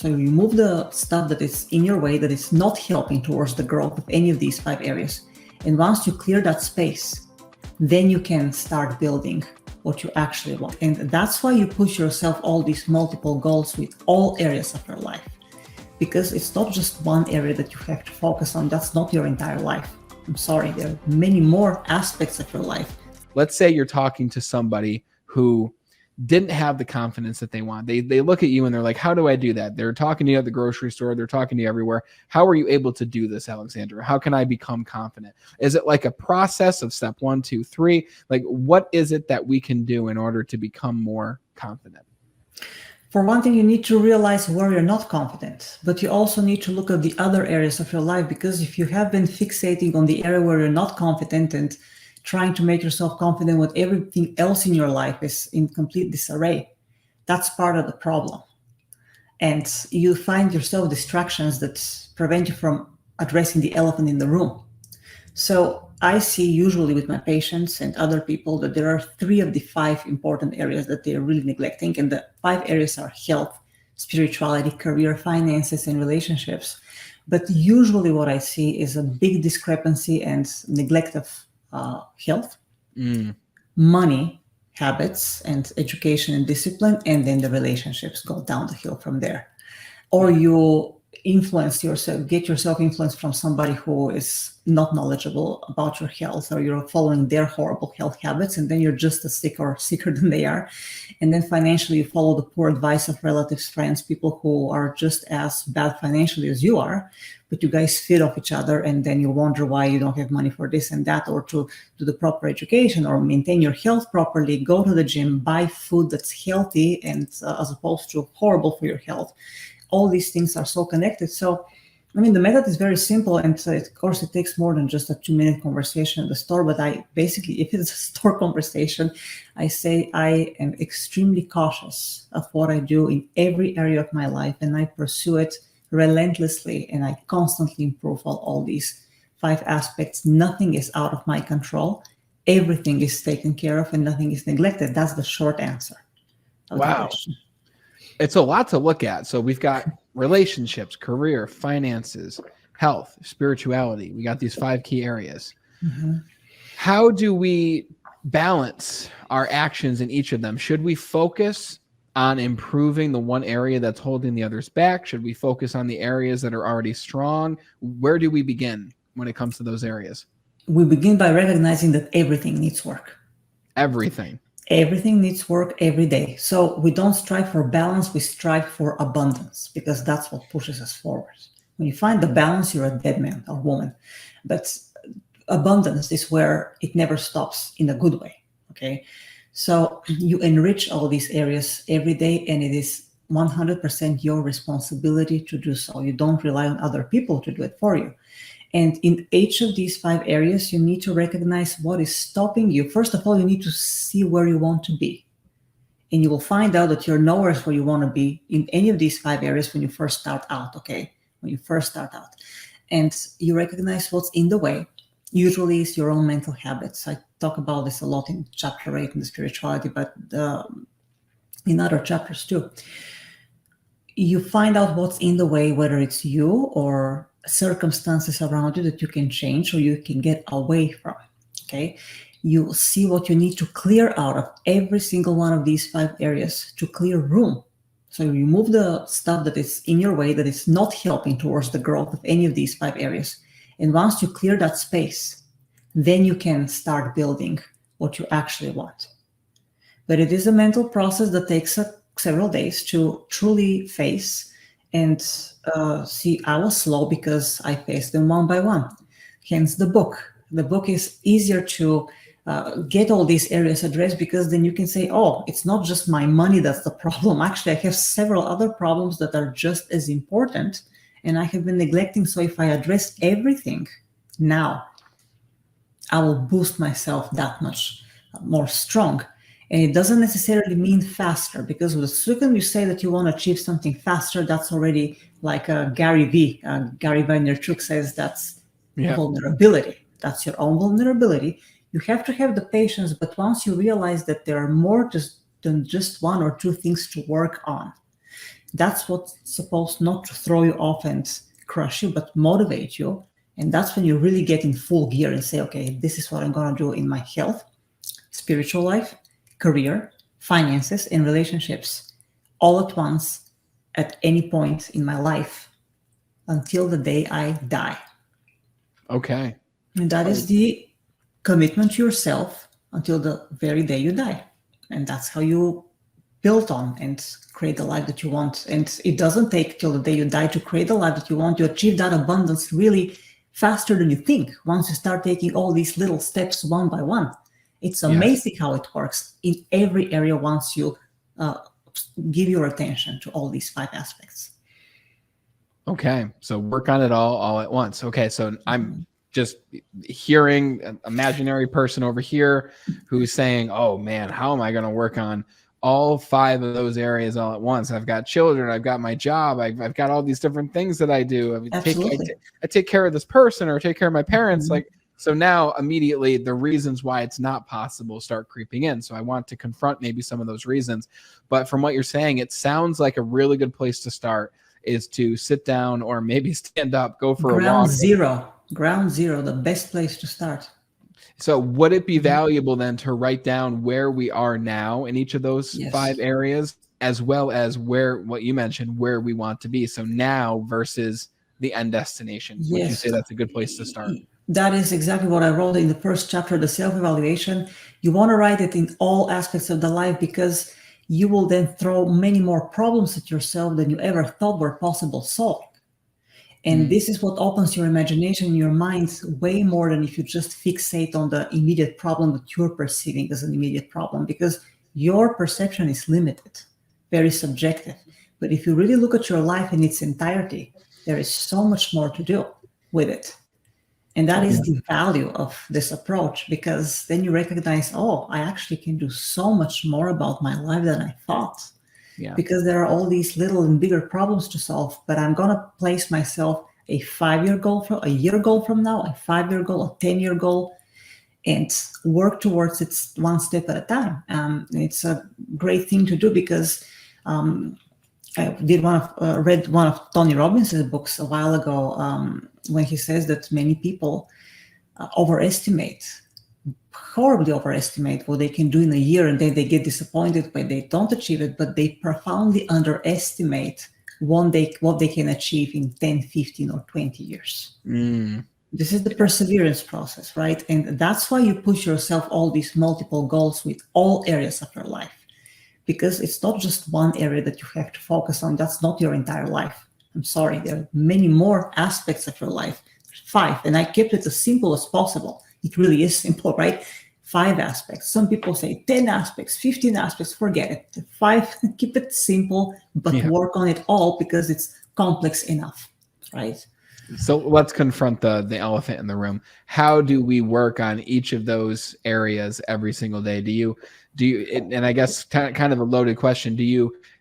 So you remove the stuff that is in your way, that is not helping towards the growth of any of these 5 areas. And once you clear that space, then you can start building what you actually want. And that's why you push yourself all these multiple goals with all areas of your life, because it's not just one area that you have to focus on. That's not your entire life. I'm sorry, there are many more aspects of your life. Let's say you're talking to somebody who didn't have the confidence that they want. They look at you and they're like, how do I do that? They're talking to you at the grocery store. They're talking to you everywhere. How are you able to do this, Alexandra? How can I become confident? Is it like a process of step 1, 2, 3? Like, what is it that we can do in order to become more confident? For one thing, you need to realize where you're not confident, but you also need to look at the other areas of your life, because if you have been fixating on the area where you're not confident and trying to make yourself confident when everything else in your life is in complete disarray, that's part of the problem. And you find yourself distractions that prevent you from addressing the elephant in the room. So I see usually with my patients and other people that there are 3 of the 5 important areas that they're really neglecting. And the 5 areas are health, spirituality, career, finances, and relationships. But usually what I see is a big discrepancy and neglect of health, money, habits, and education and discipline, and then the relationships go down the hill from there. Or you influence yourself, get yourself influenced from somebody who is not knowledgeable about your health, or you're following their horrible health habits, and then you're just as sick or sicker than they are. And then financially, you follow the poor advice of relatives, friends, people who are just as bad financially as you are, but you guys feed off each other, and then you wonder why you don't have money for this and that, or to do the proper education, or maintain your health properly, go to the gym, buy food that's healthy, and as opposed to horrible for your health. All these things are so connected. So, I mean, the method is very simple, and of course it takes more than just a 2-minute conversation at the store, but I basically, if it's a store conversation, I say I am extremely cautious of what I do in every area of my life, and I pursue it relentlessly, and I constantly improve all these 5 aspects. Nothing is out of my control. Everything is taken care of and nothing is neglected. That's the short answer. Wow. It's a lot to look at. So we've got relationships, career, finances, health, spirituality. We got these 5 key areas. Mm-hmm. How do we balance our actions in each of them? Should we focus on improving the one area that's holding the others back? Should we focus on the areas that are already strong? Where do we begin when it comes to those areas? We begin by recognizing that everything needs work. Everything. Everything needs work every day. So we don't strive for balance, we strive for abundance, because that's what pushes us forward. When you find the balance, you're a dead man or woman. But abundance is where it never stops in a good way. Okay. So you enrich all these areas every day, and it is 100% your responsibility to do so. You don't rely on other people to do it for you. And in each of these 5 areas, you need to recognize what is stopping you. First of all, you need to see where you want to be. And you will find out that you're nowhere where you want to be in any of these 5 areas when you first start out, okay? When you first start out. And you recognize what's in the way. Usually it's your own mental habits. I talk about this a lot in chapter 8 in the spirituality, but in other chapters too. You find out what's in the way, whether it's you or circumstances around you that you can change or you can get away from, okay? You see what you need to clear out of every single one of these 5 areas to clear room. So you remove the stuff that is in your way, that is not helping towards the growth of any of these 5 areas. And once you clear that space, then you can start building what you actually want. But it is a mental process that takes several days to truly face. And see, I was slow because I faced them one by one. Hence the book. The book is easier to get all these areas addressed, because then you can say, oh, it's not just my money that's the problem. Actually, I have several other problems that are just as important and I have been neglecting. So if I address everything now, I will boost myself that much more strong. And it doesn't necessarily mean faster, because the second you say that you want to achieve something faster, that's already like Gary Vaynerchuk says, that's vulnerability. That's your own vulnerability. You have to have the patience, but once you realize that there are more than just 1 or 2 things to work on, That's what's supposed not to throw you off and crush you, but motivate you. And that's when you really get in full gear and say, okay, this is what I'm going to do in my health, spiritual life, career, finances, and relationships all at once at any point in my life until the day I die. Okay. And that is the commitment to yourself until the very day you die. And that's how you build on and create the life that you want. And it doesn't take till the day you die to create the life that you want. You achieve that abundance really faster than you think once you start taking all these little steps one by one. It's amazing how it works in every area once you give your attention to all these 5 aspects. Okay. So work on it all at once. Okay. So I'm just hearing an imaginary person over here who's saying, oh man, how am I going to work on all 5 of those areas all at once? I've got children, I've got my job, I've got all these different things that I do. I take care of this person or take care of my parents. Like, so now immediately the reasons why it's not possible start creeping in. So I want to confront maybe some of those reasons. But from what you're saying, it sounds like a really good place to start is to sit down or maybe stand up, go for a walk. Ground zero, the best place to start. So would it be valuable then to write down where we are now in each of those 5 areas, as well as where, what you mentioned, where we want to be? So now versus the end destination. Would you say that's a good place to start? That is exactly what I wrote in the first chapter, the self-evaluation. You want to write it in all aspects of the life because you will then throw many more problems at yourself than you ever thought were possible solving. And this is what opens your imagination, your mind, way more than if you just fixate on the immediate problem that you're perceiving as an immediate problem, because your perception is limited, very subjective. But if you really look at your life in its entirety, there is so much more to do with it. And that is the value of this approach, because then you recognize, oh, I actually can do so much more about my life than I thought. Because there are all these little and bigger problems to solve, but I'm going to place myself a 5-year goal, a year goal from now, a 5-year goal, a 10-year goal, and work towards it one step at a time. It's a great thing to do because I read one of Tony Robbins' books a while ago when he says that many people horribly overestimate what they can do in a year, and then they get disappointed when they don't achieve it, but they profoundly underestimate what they can achieve in 10, 15, or 20 years. This is the perseverance process, right? And that's why you push yourself all these multiple goals with all areas of your life, because it's not just one area that you have to focus on. That's not your entire life. I'm sorry. There are many more aspects of your life. 5, and I kept it as simple as possible. It really is simple, right? 5 aspects. Some people say 10 aspects, 15 aspects, forget it. 5, keep it simple, but work on it all because it's complex enough, right? So let's confront the elephant in the room. How do we work on each of those areas every single day? Do you, and I guess kind of a loaded question,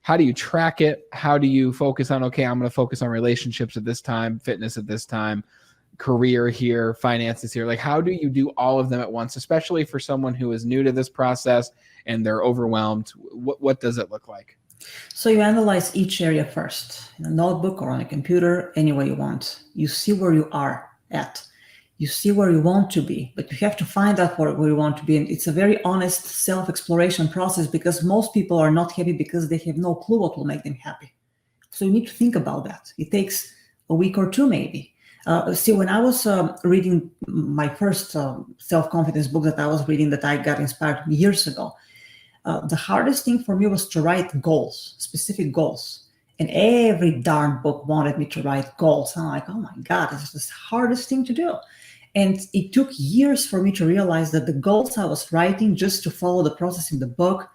how do you track it? How do you focus on, okay, I'm going to focus on relationships at this time, fitness at this time, career here, finances here? Like, how do you do all of them at once, especially for someone who is new to this process and they're overwhelmed? What does it look like? So you analyze each area first in a notebook or on a computer, any way you want. You see where you are at. You see where you want to be, but you have to find out where you want to be. And it's a very honest self-exploration process, because most people are not happy because they have no clue what will make them happy. So you need to think about that. It takes a week or 2 maybe. When I was reading my first self-confidence book that I was reading, that I got inspired years ago, the hardest thing for me was to write goals, specific goals. And every darn book wanted me to write goals. And I'm like, oh my God, this is the hardest thing to do. And it took years for me to realize that the goals I was writing just to follow the process in the book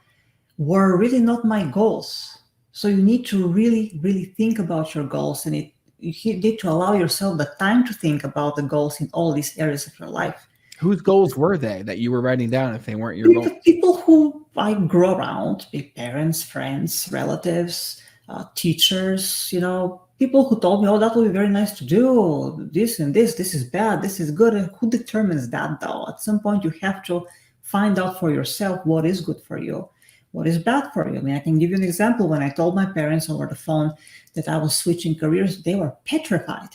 were really not my goals. So you need to really, really think about your goals, and you need to allow yourself the time to think about the goals in all these areas of your life. Whose goals were they that you were writing down if they weren't your goals? People who I grew around, parents, friends, relatives, teachers, people who told me, oh, that would be very nice to do, this and this is bad, this is good. And who determines that, though? At some point, you have to find out for yourself what is good for you. what is bad for you. I mean, I can give you an example. When I told my parents over the phone that I was switching careers, they were petrified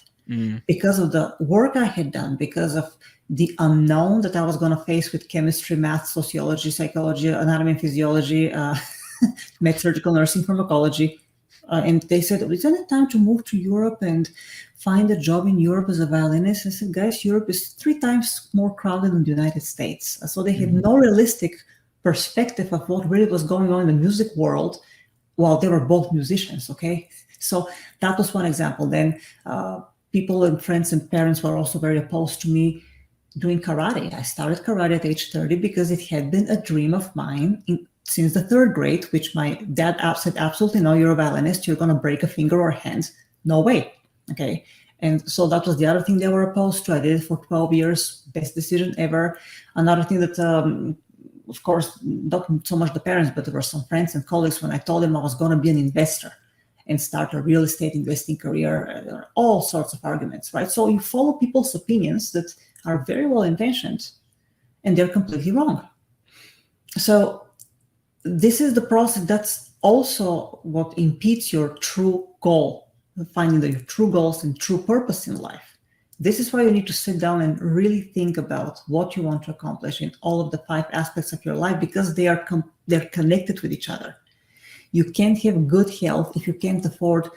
because of the work I had done, because of the unknown that I was going to face with chemistry, math, sociology, psychology, anatomy and physiology, med surgical nursing, pharmacology. And they said, isn't it time to move to Europe and find a job in Europe as a violinist? I said, guys, Europe is 3 times more crowded than the United States. So they had no realistic perspective of what really was going on in the music world while they were both musicians, okay? So that was one example. Then people and friends and parents were also very opposed to me doing karate. I started karate at age 30 because it had been a dream of mine since the 3rd grade, which my dad said, absolutely no, you're a violinist, you're going to break a finger or a hand. No way. Okay. And so that was the other thing they were opposed to. I did it for 12 years, best decision ever. Another thing that, of course, not so much the parents, but there were some friends and colleagues, when I told them I was going to be an investor and start a real estate investing career, there are all sorts of arguments, right? So you follow people's opinions that are very well intentioned and they're completely wrong. So this is the process. That's also what impedes your true goal, finding your true goals and true purpose in life. This is why you need to sit down and really think about what you want to accomplish in all of the 5 aspects of your life, because they're connected with each other. You can't have good health if you can't afford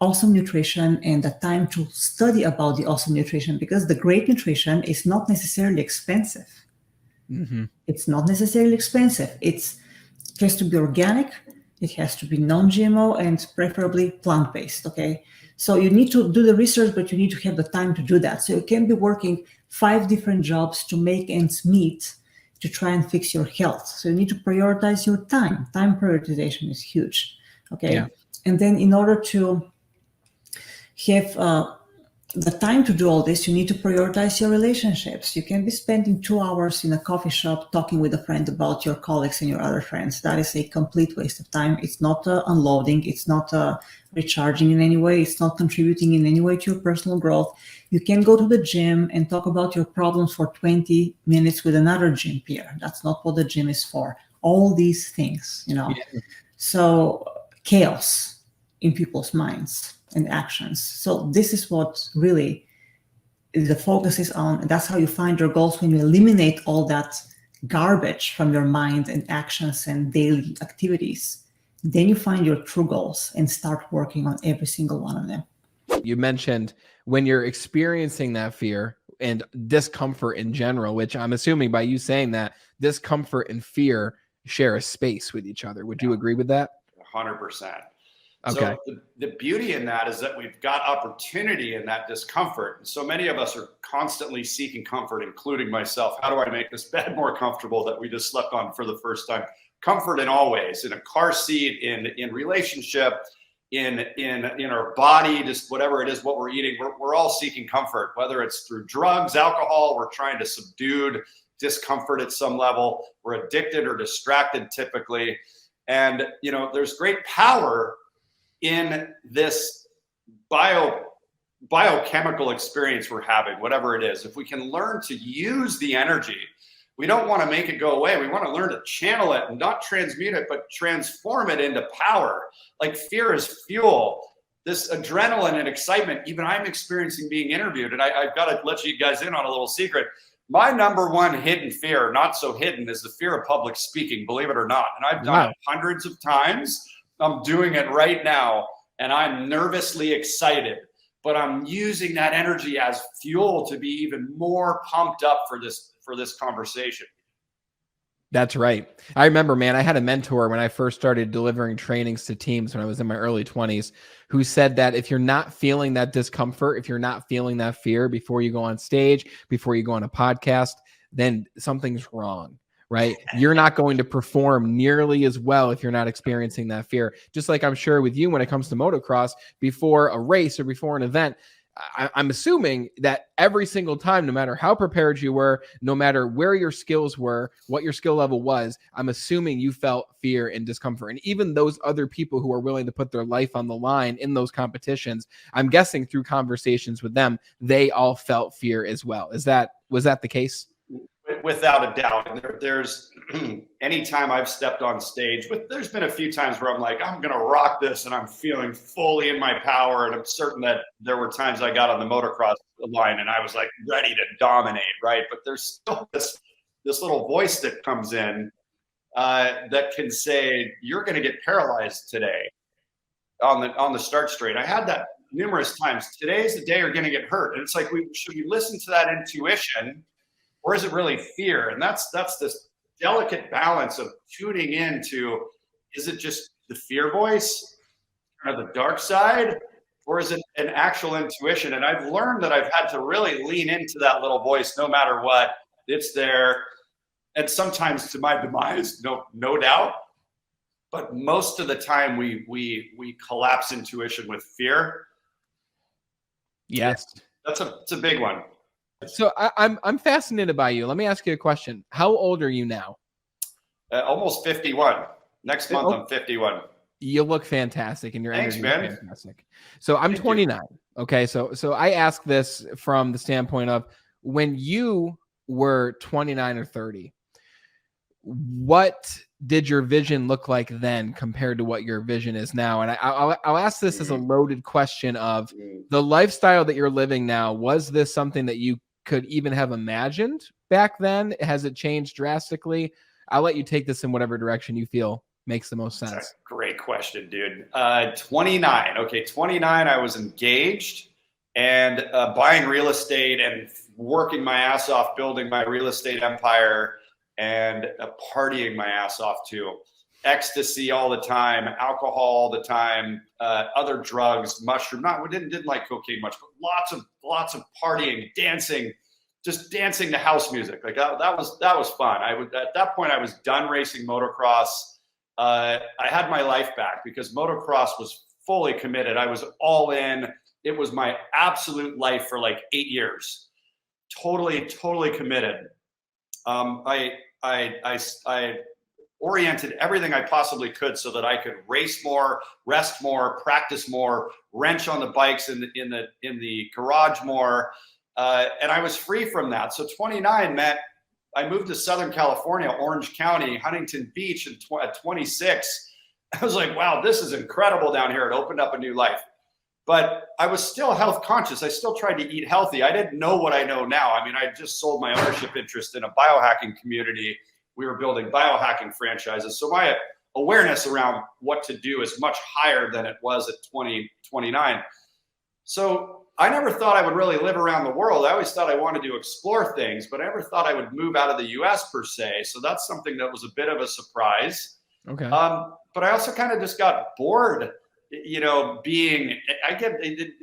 awesome nutrition and the time to study about the awesome nutrition, because the great nutrition is not necessarily expensive. It's not necessarily expensive. It has to be organic, it has to be non-GMO, and preferably plant-based, okay? So you need to do the research, but you need to have the time to do that. So you can be working 5 different jobs to make ends meet to try and fix your health. So you need to prioritize your time. Time prioritization is huge, okay? Yeah. And then in order to have the time to do all this, you need to prioritize your relationships. You can be spending 2 hours in a coffee shop talking with a friend about your colleagues and your other friends. That is a complete waste of time. It's not unloading. It's not recharging in any way. It's not contributing in any way to your personal growth. You can go to the gym and talk about your problems for 20 minutes with another gym peer. That's not what the gym is for. All these things, you know. Yeah. So chaos in people's minds and actions. So this is what really the focus is on. That's how you find your goals, when you eliminate all that garbage from your mind and actions and daily activities. Then you find your true goals and start working on every single one of them. You mentioned when you're experiencing that fear and discomfort in general, which I'm assuming by you saying that discomfort and fear share a space with each other. Would you agree with that? 100%. Okay. So the beauty in that is that we've got opportunity in that discomfort. And so many of us are constantly seeking comfort, including myself. How do I make this bed more comfortable that we just slept on for the first time? Comfort in all ways, in a car seat, in relationship, in our body, just whatever it is, what we're eating. We're all seeking comfort, whether it's through drugs, alcohol. We're trying to subdue discomfort at some level. We're addicted or distracted typically. And, you know, there's great power in this biochemical experience we're having, whatever it is. If we can learn to use the energy, we don't want to make it go away. We want to learn to channel it and not transmute it, but transform it into power. Like fear is fuel. This adrenaline and excitement, even I'm experiencing being interviewed, and I've got to let you guys in on a little secret. My number one hidden fear, not so hidden, is the fear of public speaking, believe it or not. And I've done it hundreds of times. I'm doing it right now, and I'm nervously excited, but I'm using that energy as fuel to be even more pumped up for this conversation. That's right. I remember, man, I had a mentor when I first started delivering trainings to teams when I was in my early 20s, who said that if you're not feeling that discomfort, if you're not feeling that fear before you go on stage, before you go on a podcast, then something's wrong. Right? You're not going to perform nearly as well if you're not experiencing that fear. Just like I'm sure with you when it comes to motocross, before a race or before an event, I'm assuming that every single time, no matter how prepared you were, no matter where your skills were, what your skill level was, I'm assuming you felt fear and discomfort. And even those other people who are willing to put their life on the line in those competitions, I'm guessing through conversations with them, they all felt fear as well. Was that the case? Without a doubt. There's anytime I've stepped on stage, there's been a few times where I'm like, I'm going to rock this and I'm feeling fully in my power. And I'm certain that there were times I got on the motocross line and I was like ready to dominate, right? But there's still this little voice that comes in that can say, you're going to get paralyzed today on the start straight. I had that numerous times. Today's the day you're going to get hurt. And it's like, should we listen to that intuition, or is it really fear? And that's this delicate balance of tuning into, is it just the fear voice or the dark side, or is it an actual intuition? And I've learned that I've had to really lean into that little voice no matter what. It's there. And sometimes to my demise, no doubt. But most of the time we collapse intuition with fear. Yes. It's a big one. So I'm fascinated by you. Let me ask you a question. How old are you now? Almost 51. Next month I'm 51. You look fantastic, and your energy is fantastic. So I'm 29. Okay, so I ask this from the standpoint of, when you were 29 or 30, what did your vision look like then compared to what your vision is now? And I'll ask this as a loaded question of the lifestyle that you're living now. Was this something that you could even have imagined back then? Has it changed drastically? I'll let you take this in whatever direction you feel makes the most sense. That's a great question, dude. 29. Okay, 29, I was engaged and buying real estate and working my ass off building my real estate empire and partying my ass off too. Ecstasy all the time, alcohol all the time, other drugs, mushroom. Didn't like cocaine much, but lots of partying, dancing, just dancing to house music. Like that was fun. At that point I was done racing motocross. I had my life back because motocross was fully committed. I was all in. It was my absolute life for like 8 years. Totally committed. I oriented everything I possibly could so that I could race more, rest more, practice more, wrench on the bikes in the garage more, and I was free from that. So 29 meant I moved to Southern California, Orange County, Huntington Beach at 26. I was like, wow, this is incredible down here. It opened up a new life. But I was still health conscious. I still tried to eat healthy. I didn't know what I know now. I mean, I just sold my ownership interest in a biohacking community. We were building biohacking franchises. So my awareness around what to do is much higher than it was at 29. So I never thought I would really live around the world. I always thought I wanted to explore things, but I never thought I would move out of the US per se. So that's something that was a bit of a surprise. Okay. But I also kind of just got bored,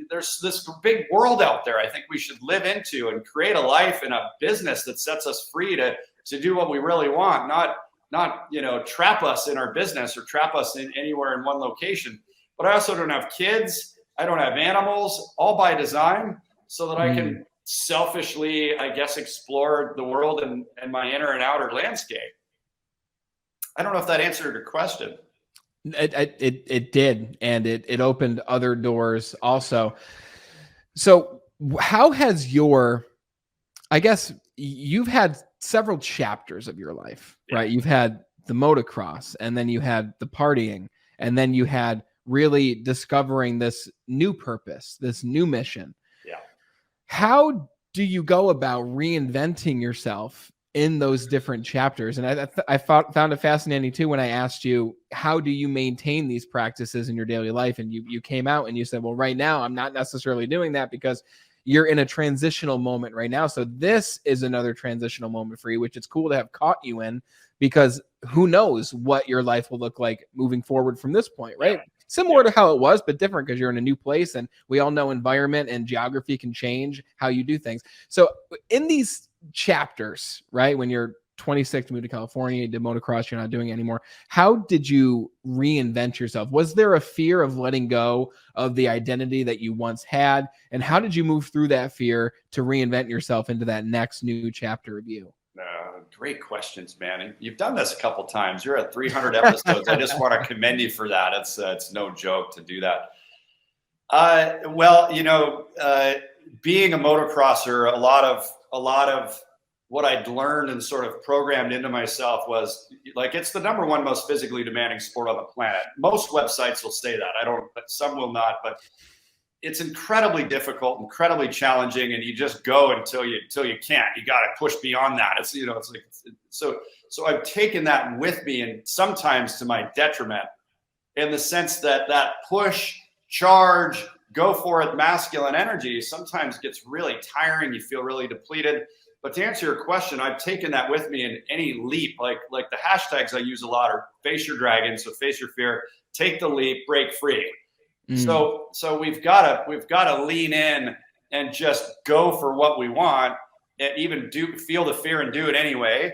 there's this big world out there I think we should live into and create a life and a business that sets us free to do what we really want, not trap us in our business or trap us in anywhere in one location. But I also don't have kids. I don't have animals, all by design, so that I can selfishly, I guess, explore the world and my inner and outer landscape. I don't know if that answered your question. It did, and it opened other doors also. So how has I guess you've had several chapters of your life, right? You've had the motocross, and then you had the partying, and then you had really discovering this new purpose, this new mission. Yeah. How do you go about reinventing yourself in those different chapters? And I found it fascinating too when I asked you, how do you maintain these practices in your daily life? And you came out and you said, well, right now I'm not necessarily doing that because you're in a transitional moment right now. So this is another transitional moment for you, which it's cool to have caught you in, because who knows what your life will look like moving forward from this point, right? Yeah. Similar to how it was, but different because you're in a new place, and we all know environment and geography can change how you do things. So in these chapters, right, when you're 26, moved to California, you did motocross, you're not doing it anymore. How did you reinvent yourself? Was there a fear of letting go of the identity that you once had? And how did you move through that fear to reinvent yourself into that next new chapter of you? Great questions, man. You've done this a couple times. You're at 300 episodes. I just want to commend you for that. It's no joke to do that. Being a motocrosser, a lot of what I'd learned and sort of programmed into myself was like, it's the #1 most physically demanding sport on the planet. Most websites will say that. I don't, but some will not, but it's incredibly difficult, incredibly challenging. And you just go until you can't. You got to push beyond that. It's, it's like, so I've taken that with me, and sometimes to my detriment, in the sense that push, charge, go for it, masculine energy sometimes gets really tiring. You feel really depleted. But to answer your question, I've taken that with me in any leap. Like the hashtags I use a lot are face your dragon, so face your fear, take the leap, break free. So we've got to lean in and just go for what we want, and even feel the fear and do it anyway.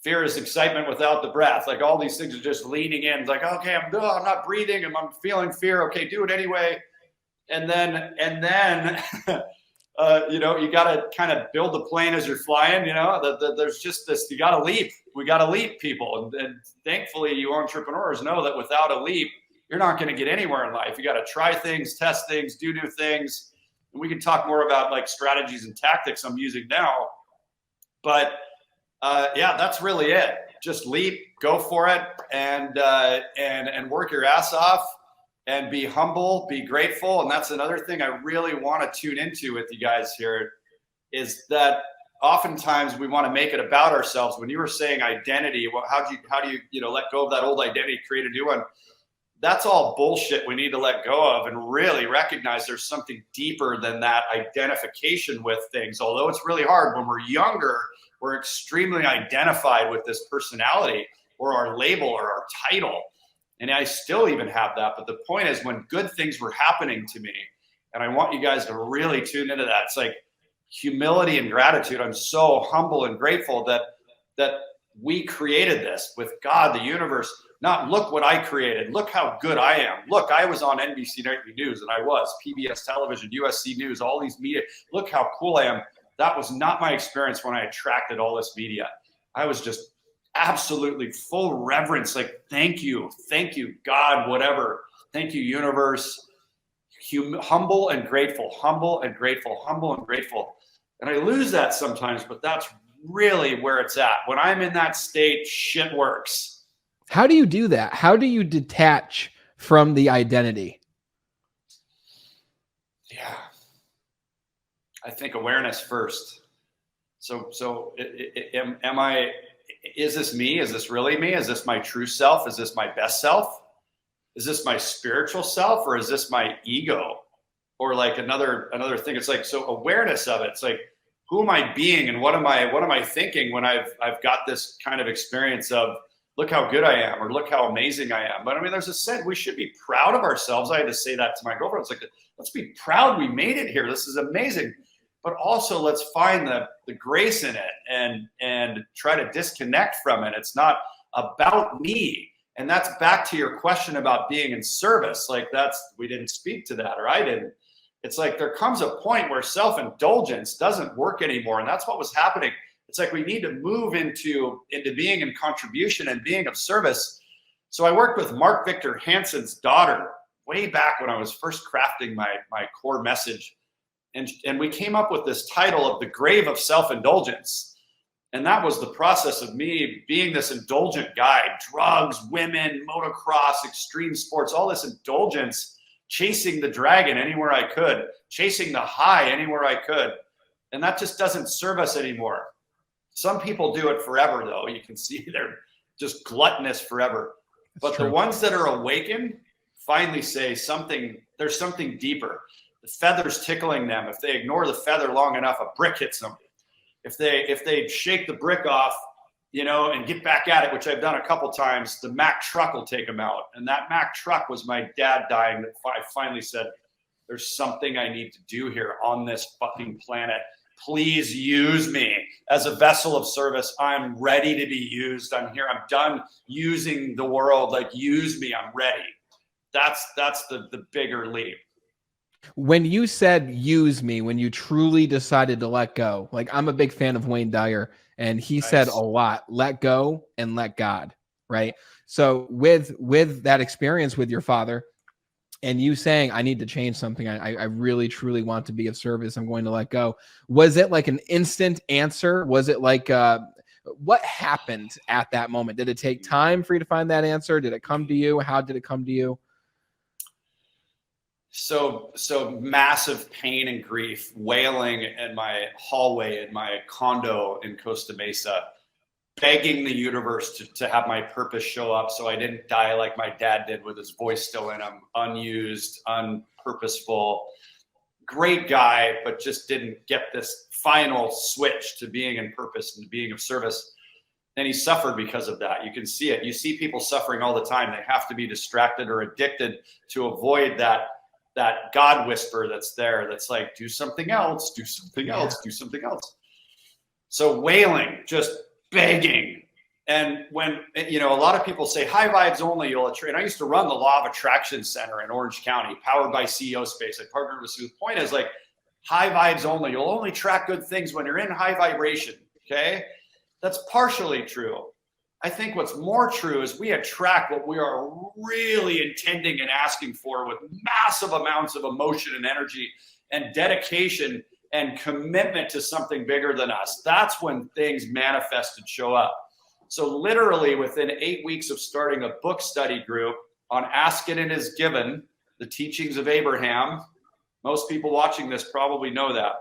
Fear is excitement without the breath. Like all these things are just leaning in. It's like, okay, I'm not breathing, and I'm feeling fear. Okay, do it anyway. And then you got to kind of build the plane as you're flying. There's just this. You got to leap. We got to leap, people. And thankfully, you entrepreneurs know that without a leap, you're not going to get anywhere in life. You got to try things, test things, do new things. And we can talk more about like strategies and tactics I'm using now. But that's really it. Just leap, go for it, and work your ass off, and be humble, be grateful. And that's another thing I really want to tune into with you guys here, is that oftentimes we want to make it about ourselves. When you were saying identity, well, how do you let go of that old identity, create a new one? That's all bullshit we need to let go of, and really recognize there's something deeper than that identification with things. Although it's really hard when we're younger, we're extremely identified with this personality or our label or our title. And I still even have that. But the point is, when good things were happening to me, and I want you guys to really tune into that, it's like humility and gratitude. I'm so humble and grateful that we created this with God, the universe. Not look what I created. Look how good I am. Look, I was on NBC Nightly News, and I was PBS Television, USC News, all these media. Look how cool I am. That was not my experience when I attracted all this media. I was just absolutely full reverence. Like, thank you, God, whatever. Thank you, universe. Humble and grateful, humble and grateful, humble and grateful. And I lose that sometimes, but that's really where it's at. When I'm in that state, shit works. How do you do that? How do you detach from the identity? Yeah. I think awareness first. So is this me? Is this really me? Is this my true self? Is this my best self? Is this my spiritual self, or is this my ego? Or like another thing. It's like, so awareness of it. It's like, who am I being, and what am I thinking when I've got this kind of experience of, look how good I am, or look how amazing I am. But I mean, there's a sense we should be proud of ourselves. I had to say that to my girlfriend. It's like, let's be proud we made it here. This is amazing. But also let's find the grace in it and try to disconnect from it. It's not about me. And that's back to your question about being in service. Like we didn't speak to that, or I didn't. It's like there comes a point where self-indulgence doesn't work anymore. And that's what was happening. It's like we need to move into being in contribution and being of service. So I worked with Mark Victor Hansen's daughter way back when I was first crafting my core message. And we came up with this title of The Grave of Self-Indulgence. And that was the process of me being this indulgent guy: drugs, women, motocross, extreme sports, all this indulgence, chasing the dragon anywhere I could, chasing the high anywhere I could. And that just doesn't serve us anymore. Some people do it forever, though. You can see they're just gluttonous forever. But the ones that are awakened finally say there's something deeper. The feather's tickling them. If they ignore the feather long enough, a brick hits them. If they shake the brick off, and get back at it, which I've done a couple times, the Mack truck will take them out. And that Mack truck was my dad dying, that I finally said, there's something I need to do here on this fucking planet. Please use me as a vessel of service. I'm ready to be used. I'm here. I'm done using the world. Like, use me. I'm ready. That's the bigger leap. When you said use me, when you truly decided to let go, like, I'm a big fan of Wayne Dyer, and he said a lot, let go and let God, right? So with that experience with your father, and you saying, I need to change something. I really, truly want to be of service. I'm going to let go. Was it like an instant answer? Was it like, what happened at that moment? Did it take time for you to find that answer? Did it come to you? How did it come to you? So massive pain and grief, wailing in my hallway in my condo in Costa Mesa, begging the universe to have my purpose show up so I didn't die like my dad did with his voice still in him, unused, unpurposeful. Great guy, but just didn't get this final switch to being in purpose and being of service. And he suffered because of that. You can see it. You see people suffering all the time. They have to be distracted or addicted to avoid that God whisper that's there. That's like, do something else, do something else, do something else. So wailing, just begging. And when, a lot of people say high vibes only, you'll attract. I used to run the Law of Attraction Center in Orange County, powered by CEO Space. I partnered with Sue. The point is like high vibes only. You'll only attract good things when you're in high vibration. Okay. That's partially true. I think what's more true is we attract what we are really intending and asking for with massive amounts of emotion and energy and dedication and commitment to something bigger than us. That's when things manifest and show up. So literally within 8 weeks of starting a book study group on Ask It and It Is Given, the teachings of Abraham, most people watching this probably know that.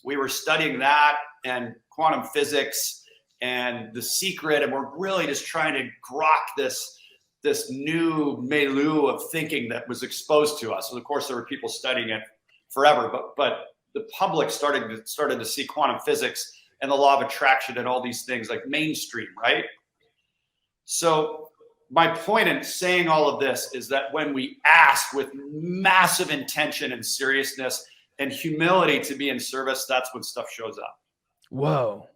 We were studying that and quantum physics and The Secret, and we're really just trying to grok this new milieu of thinking that was exposed to us. And of course, there were people studying it forever, but the public started to see quantum physics and the law of attraction and all these things like mainstream, right? So my point in saying all of this is that when we ask with massive intention and seriousness and humility to be in service, that's when stuff shows up. Whoa.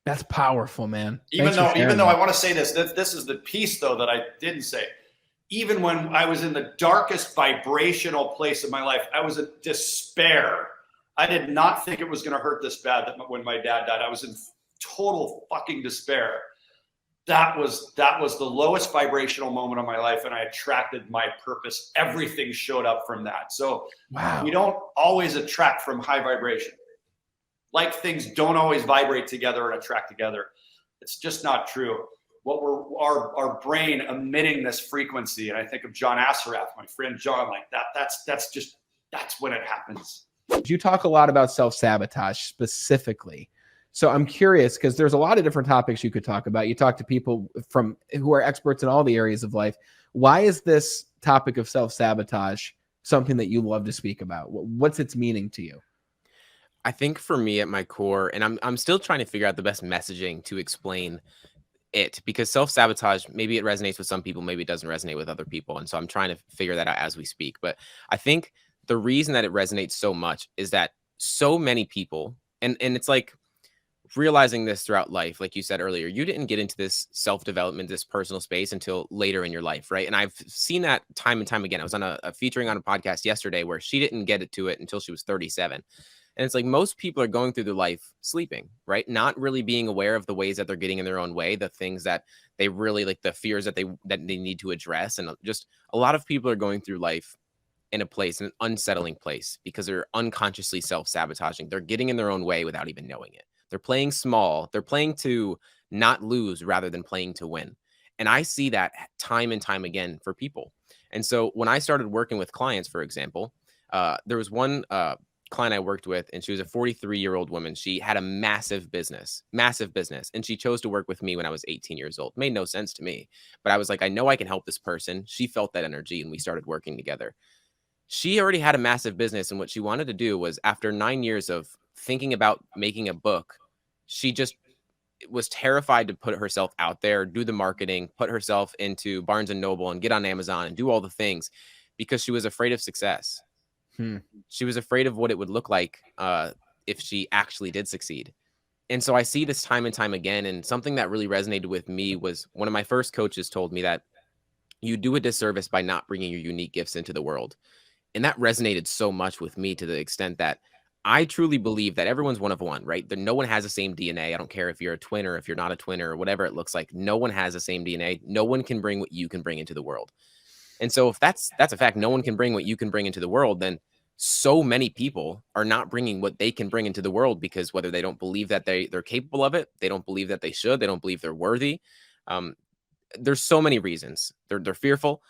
That's powerful, man. Even though I want to say this is the piece though that I didn't say. Even when I was in the darkest vibrational place of my life, I was in despair. I did not think it was going to hurt this bad when my dad died. I was in total fucking despair. That was the lowest vibrational moment of my life, and I attracted my purpose. Everything showed up from that. So we don't always attract from high vibration. Like things don't always vibrate together and attract together. It's just not true. Our brain emitting this frequency, and I think of John Axelrad, my friend John, like that. That's when it happens. You talk a lot about self-sabotage specifically. So I'm curious because there's a lot of different topics you could talk about. You talk to people who are experts in all the areas of life. Why is this topic of self-sabotage something that you love to speak about? What's its meaning to you? I think for me at my core, and I'm still trying to figure out the best messaging to explain it, because self-sabotage, maybe it resonates with some people, maybe it doesn't resonate with other people. And so I'm trying to figure that out as we speak. But I think the reason that it resonates so much is that so many people, and it's like realizing this throughout life, like you said earlier, you didn't get into this self-development, this personal space until later in your life, right? And I've seen that time and time again. I was on featuring on a podcast yesterday where she didn't get to it until she was 37. And it's like most people are going through their life sleeping, right? Not really being aware of the ways that they're getting in their own way, the things that they really like, the fears that they need to address. And just a lot of people are going through life in an unsettling place because they're unconsciously self-sabotaging. They're getting in their own way without even knowing it. They're playing small. They're playing to not lose rather than playing to win. And I see that time and time again for people. And so when I started working with clients, for example, there was one client I worked with, and she was a 43-year-old woman. She had a massive business. And she chose to work with me when I was 18 years old. Made no sense to me, but I was like, I know I can help this person. She felt that energy and we started working together. She already had a massive business. And what she wanted to do was, after 9 years of thinking about making a book, she just was terrified to put herself out there, do the marketing, put herself into Barnes and Noble and get on Amazon and do all the things because she was afraid of success. She was afraid of what it would look like if she actually did succeed. And so I see this time and time again. And something that really resonated with me was one of my first coaches told me that you do a disservice by not bringing your unique gifts into the world. And that resonated so much with me to the extent that I truly believe that everyone's one of one, right? That no one has the same DNA. I don't care if you're a twin or if you're not a twin or whatever it looks like. No one has the same DNA. No one can bring what you can bring into the world. And so if that's a fact, no one can bring what you can bring into the world, then so many people are not bringing what they can bring into the world, because whether they don't believe that they're capable of it, they don't believe that they should, they don't believe they're worthy. There's so many reasons. They're fearful.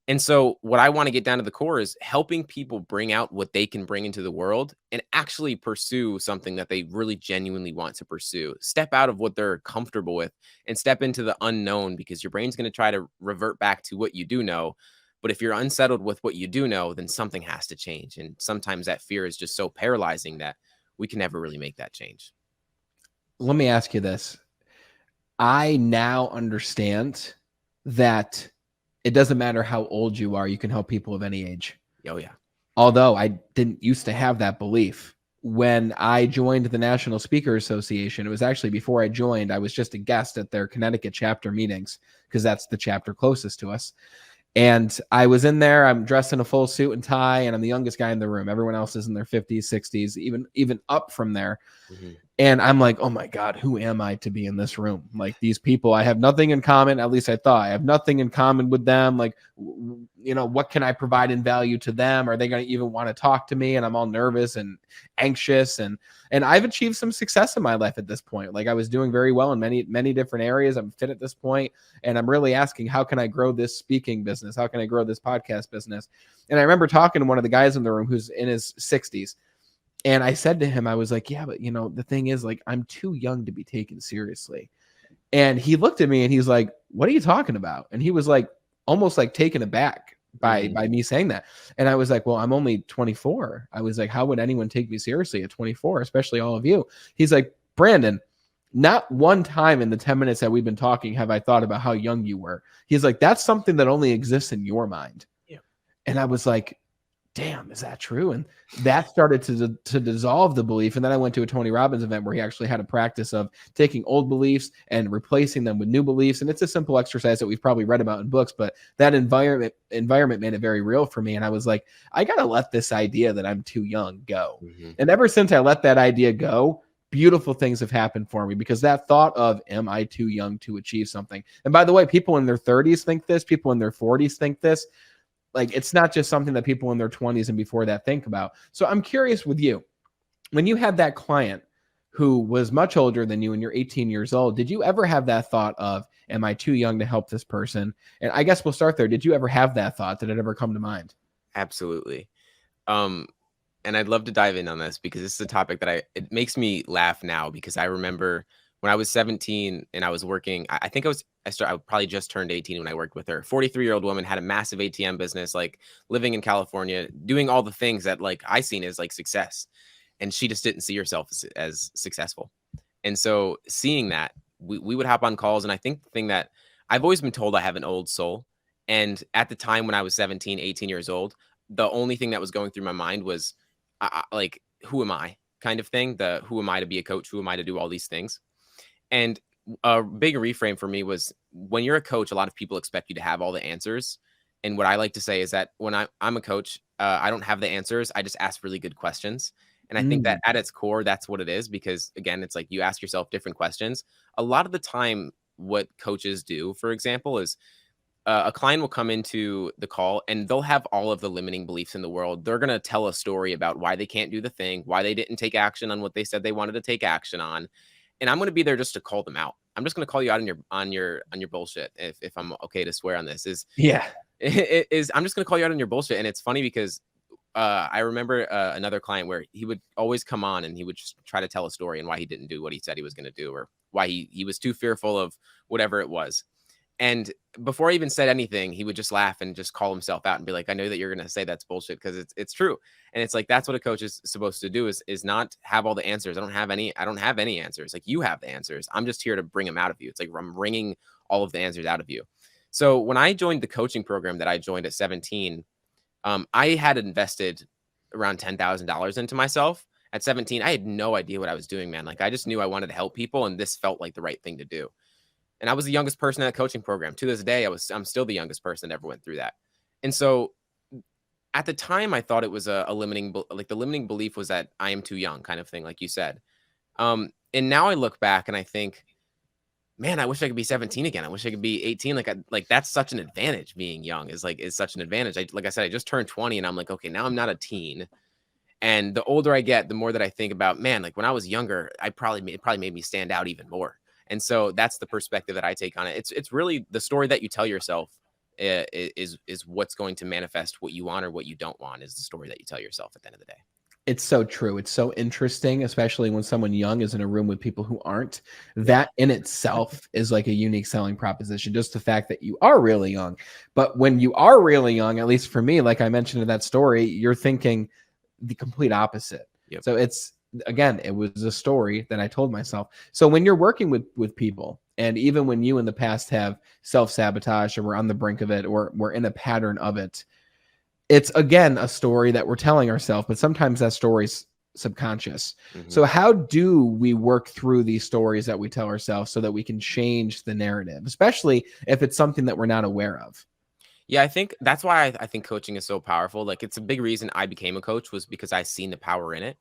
And so what I want to get down to the core is helping people bring out what they can bring into the world and actually pursue something that they really genuinely want to pursue. Step out of what they're comfortable with and step into the unknown, because your brain's going to try to revert back to what you do know. But if you're unsettled with what you do know, then something has to change. And sometimes that fear is just so paralyzing that we can never really make that change. Let me ask you this. I now understand that it doesn't matter how old you are, you can help people of any age. Oh, yeah. Although I didn't used to have that belief. When I joined the National Speaker Association, it was actually before I joined, I was just a guest at their Connecticut chapter meetings, because that's the chapter closest to us. And I was in there, I'm dressed in a full suit and tie, and I'm the youngest guy in the room. Everyone else is in their 50s, 60s, even up from there. Mm-hmm. And I'm like, oh my God, who am I to be in this room? Like, these people, I have nothing in common. At least I thought I have nothing in common with them. Like, you know, what can I provide in value to them? Are they going to even want to talk to me? And I'm all nervous and anxious. And I've achieved some success in my life at this point. Like, I was doing very well in many different areas. I'm fit at this point. And I'm really asking, how can I grow this speaking business? How can I grow this podcast business? And I remember talking to one of the guys in the room who's in his 60s. And I said to him, I was like, yeah, but you know, the thing is, like, I'm too young to be taken seriously. And he looked at me and he's like, what are you talking about? And he was like, almost like taken aback by me saying that. And I was like, well, I'm only 24. I was like, how would anyone take me seriously at 24, especially all of you? He's like, Brandon, not one time in the 10 minutes that we've been talking have I thought about how young you were. He's like, that's something that only exists in your mind. Yeah. And I was like, damn, is that true? And that started to dissolve the belief. And then I went to a Tony Robbins event where he actually had a practice of taking old beliefs and replacing them with new beliefs. And it's a simple exercise that we've probably read about in books, but that environment made it very real for me. And I was like, I got to let this idea that I'm too young go. Mm-hmm. And ever since I let that idea go, beautiful things have happened for me, because that thought of, am I too young to achieve something? And by the way, people in their 30s think this, people in their 40s think this. Like, it's not just something that people in their 20s and before that think about. So I'm curious with you, when you had that client who was much older than you and you're 18 years old, did you ever have that thought of, am I too young to help this person? And I guess we'll start there. Did you ever have that thought? Did it ever come to mind? Absolutely. And I'd love to dive in on this, because this is a topic that it makes me laugh now, because I remember when I was 17 and I was working, I think I probably just turned 18 when I worked with her. 43-year-old woman, had a massive ATM business, like living in California, doing all the things that like I seen as like success. And she just didn't see herself as successful. And so seeing that, we would hop on calls. And I think the thing that I've always been told, I have an old soul. And at the time when I was 17, 18 years old, the only thing that was going through my mind was like, who am I kind of thing? Who am I to be a coach? Who am I to do all these things? And a big reframe for me was, when you're a coach, a lot of people expect you to have all the answers. And what I like to say is that when I'm a coach, I don't have the answers. I just ask really good questions. And I think that at its core, that's what it is, because again, it's like you ask yourself different questions. A lot of the time, what coaches do, for example, is a client will come into the call and they'll have all of the limiting beliefs in the world. They're going to tell a story about why they can't do the thing, why they didn't take action on what they said they wanted to take action on. And I'm going to be there just to call them out. I'm just going to call you out on your bullshit. If I'm okay to swear on this, I'm just going to call you out on your bullshit. And it's funny because I remember another client where he would always come on and he would just try to tell a story and why he didn't do what he said he was going to do, or why he was too fearful of whatever it was. And before I even said anything, he would just laugh and just call himself out and be like, I know that you're going to say that's bullshit, because it's true. And it's like, that's what a coach is supposed to do, is not have all the answers. I don't have any answers. Like, you have the answers. I'm just here to bring them out of you. It's like, I'm wringing all of the answers out of you. So when I joined the coaching program that I joined at 17, I had invested around $10,000 into myself. At 17, I had no idea what I was doing, man. Like, I just knew I wanted to help people, and this felt like the right thing to do. And I was the youngest person in that coaching program. To this day, I'm still the youngest person that ever went through that. And so at the time, I thought it was a limiting, like the limiting belief was that I am too young kind of thing, like you said. And now I look back and I think man, I wish I could be 17 again. I wish I could be 18. Like that's such an advantage. Being young is such an advantage. Like I said, I just turned 20 and I'm like, okay, now I'm not a teen. And the older I get, the more that I think about, man, like when I was younger, it probably made me stand out even more. And so that's the perspective that I take on it. It's really the story that you tell yourself is what's going to manifest what you want or what you don't want, is the story that you tell yourself at the end of the day. It's so true. It's so interesting, especially when someone young is in a room with people who aren't. That in itself is like a unique selling proposition, just the fact that you are really young. But when you are really young, at least for me, like I mentioned in that story, you're thinking the complete opposite. Yep. So it's, again, it was a story that I told myself. So when you're working with people, and even when you in the past have self-sabotage or we're on the brink of it or we're in a pattern of it, it's again a story that we're telling ourselves, but sometimes that story's subconscious. Mm-hmm. So how do we work through these stories that we tell ourselves so that we can change the narrative, especially if it's something that we're not aware of? Yeah, I think that's why I think coaching is so powerful. Like it's a big reason I became a coach was because I seen the power in it.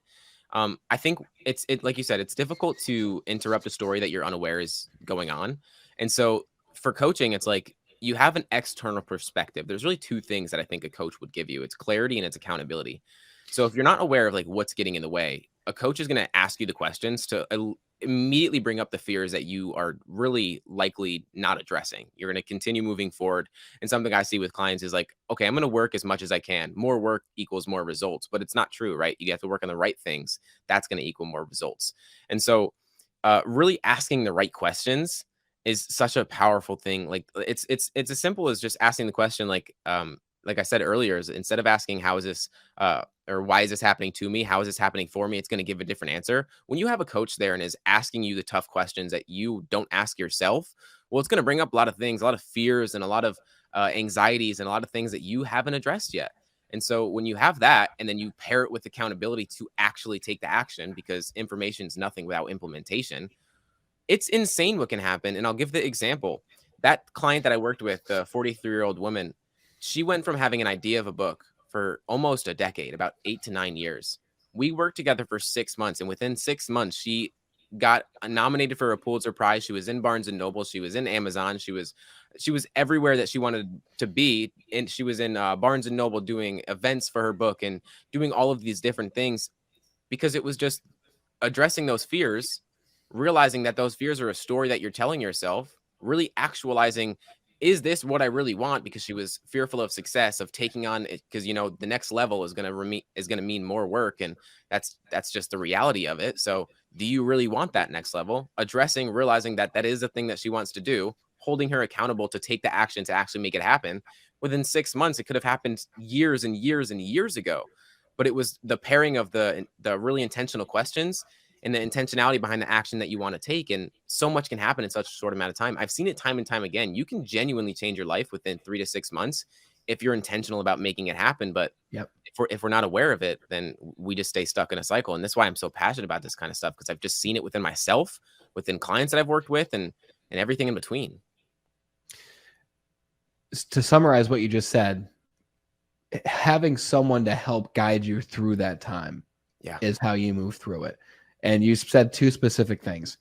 I think it's like you said, it's difficult to interrupt a story that you're unaware is going on. And so for coaching, it's like you have an external perspective. There's really two things that I think a coach would give you. It's clarity and it's accountability. So if you're not aware of like what's getting in the way, a coach is going to ask you the questions to immediately bring up the fears that you are really likely not addressing. You're going to continue moving forward. And something I see with clients is like, okay, I'm going to work as much as I can. More work equals more results, but it's not true, right? You have to work on the right things. That's going to equal more results. And so really asking the right questions is such a powerful thing. Like it's as simple as just asking the question, like I said earlier, is instead of asking how is this or why is this happening to me, how is this happening for me, it's going to give a different answer. When you have a coach there and is asking you the tough questions that you don't ask yourself, well, it's going to bring up a lot of things, a lot of fears and a lot of anxieties and a lot of things that you haven't addressed yet. And so when you have that and then you pair it with accountability to actually take the action, because information is nothing without implementation, it's insane what can happen. And I'll give the example. That client that I worked with, the 43-year-old woman, she went from having an idea of a book for almost a decade, about 8 to 9 years. We worked together for 6 months, and within 6 months, she got nominated for a Pulitzer Prize. She was in Barnes and Noble. She was in Amazon. She was everywhere that she wanted to be. And she was in Barnes and Noble doing events for her book and doing all of these different things, because it was just addressing those fears, realizing that those fears are a story that you're telling yourself, really actualizing, is this what I really want? Because she was fearful of success, of taking on it, because the next level is going to mean more work, and that's just the reality of it. So do you really want that next level? Addressing, realizing that that is the thing that she wants to do, holding her accountable to take the action to actually make it happen. Within 6 months, it could have happened years and years and years ago, but it was the pairing of the really intentional questions and the intentionality behind the action that you want to take. And so much can happen in such a short amount of time. I've seen it time and time again. You can genuinely change your life within 3 to 6 months if you're intentional about making it happen. But if we're not aware of it, then we just stay stuck in a cycle. And that's why I'm so passionate about this kind of stuff, because I've just seen it within myself, within clients that I've worked with, and everything in between. To summarize what you just said, having someone to help guide you through that time is how you move through it. And you said 2 specific things.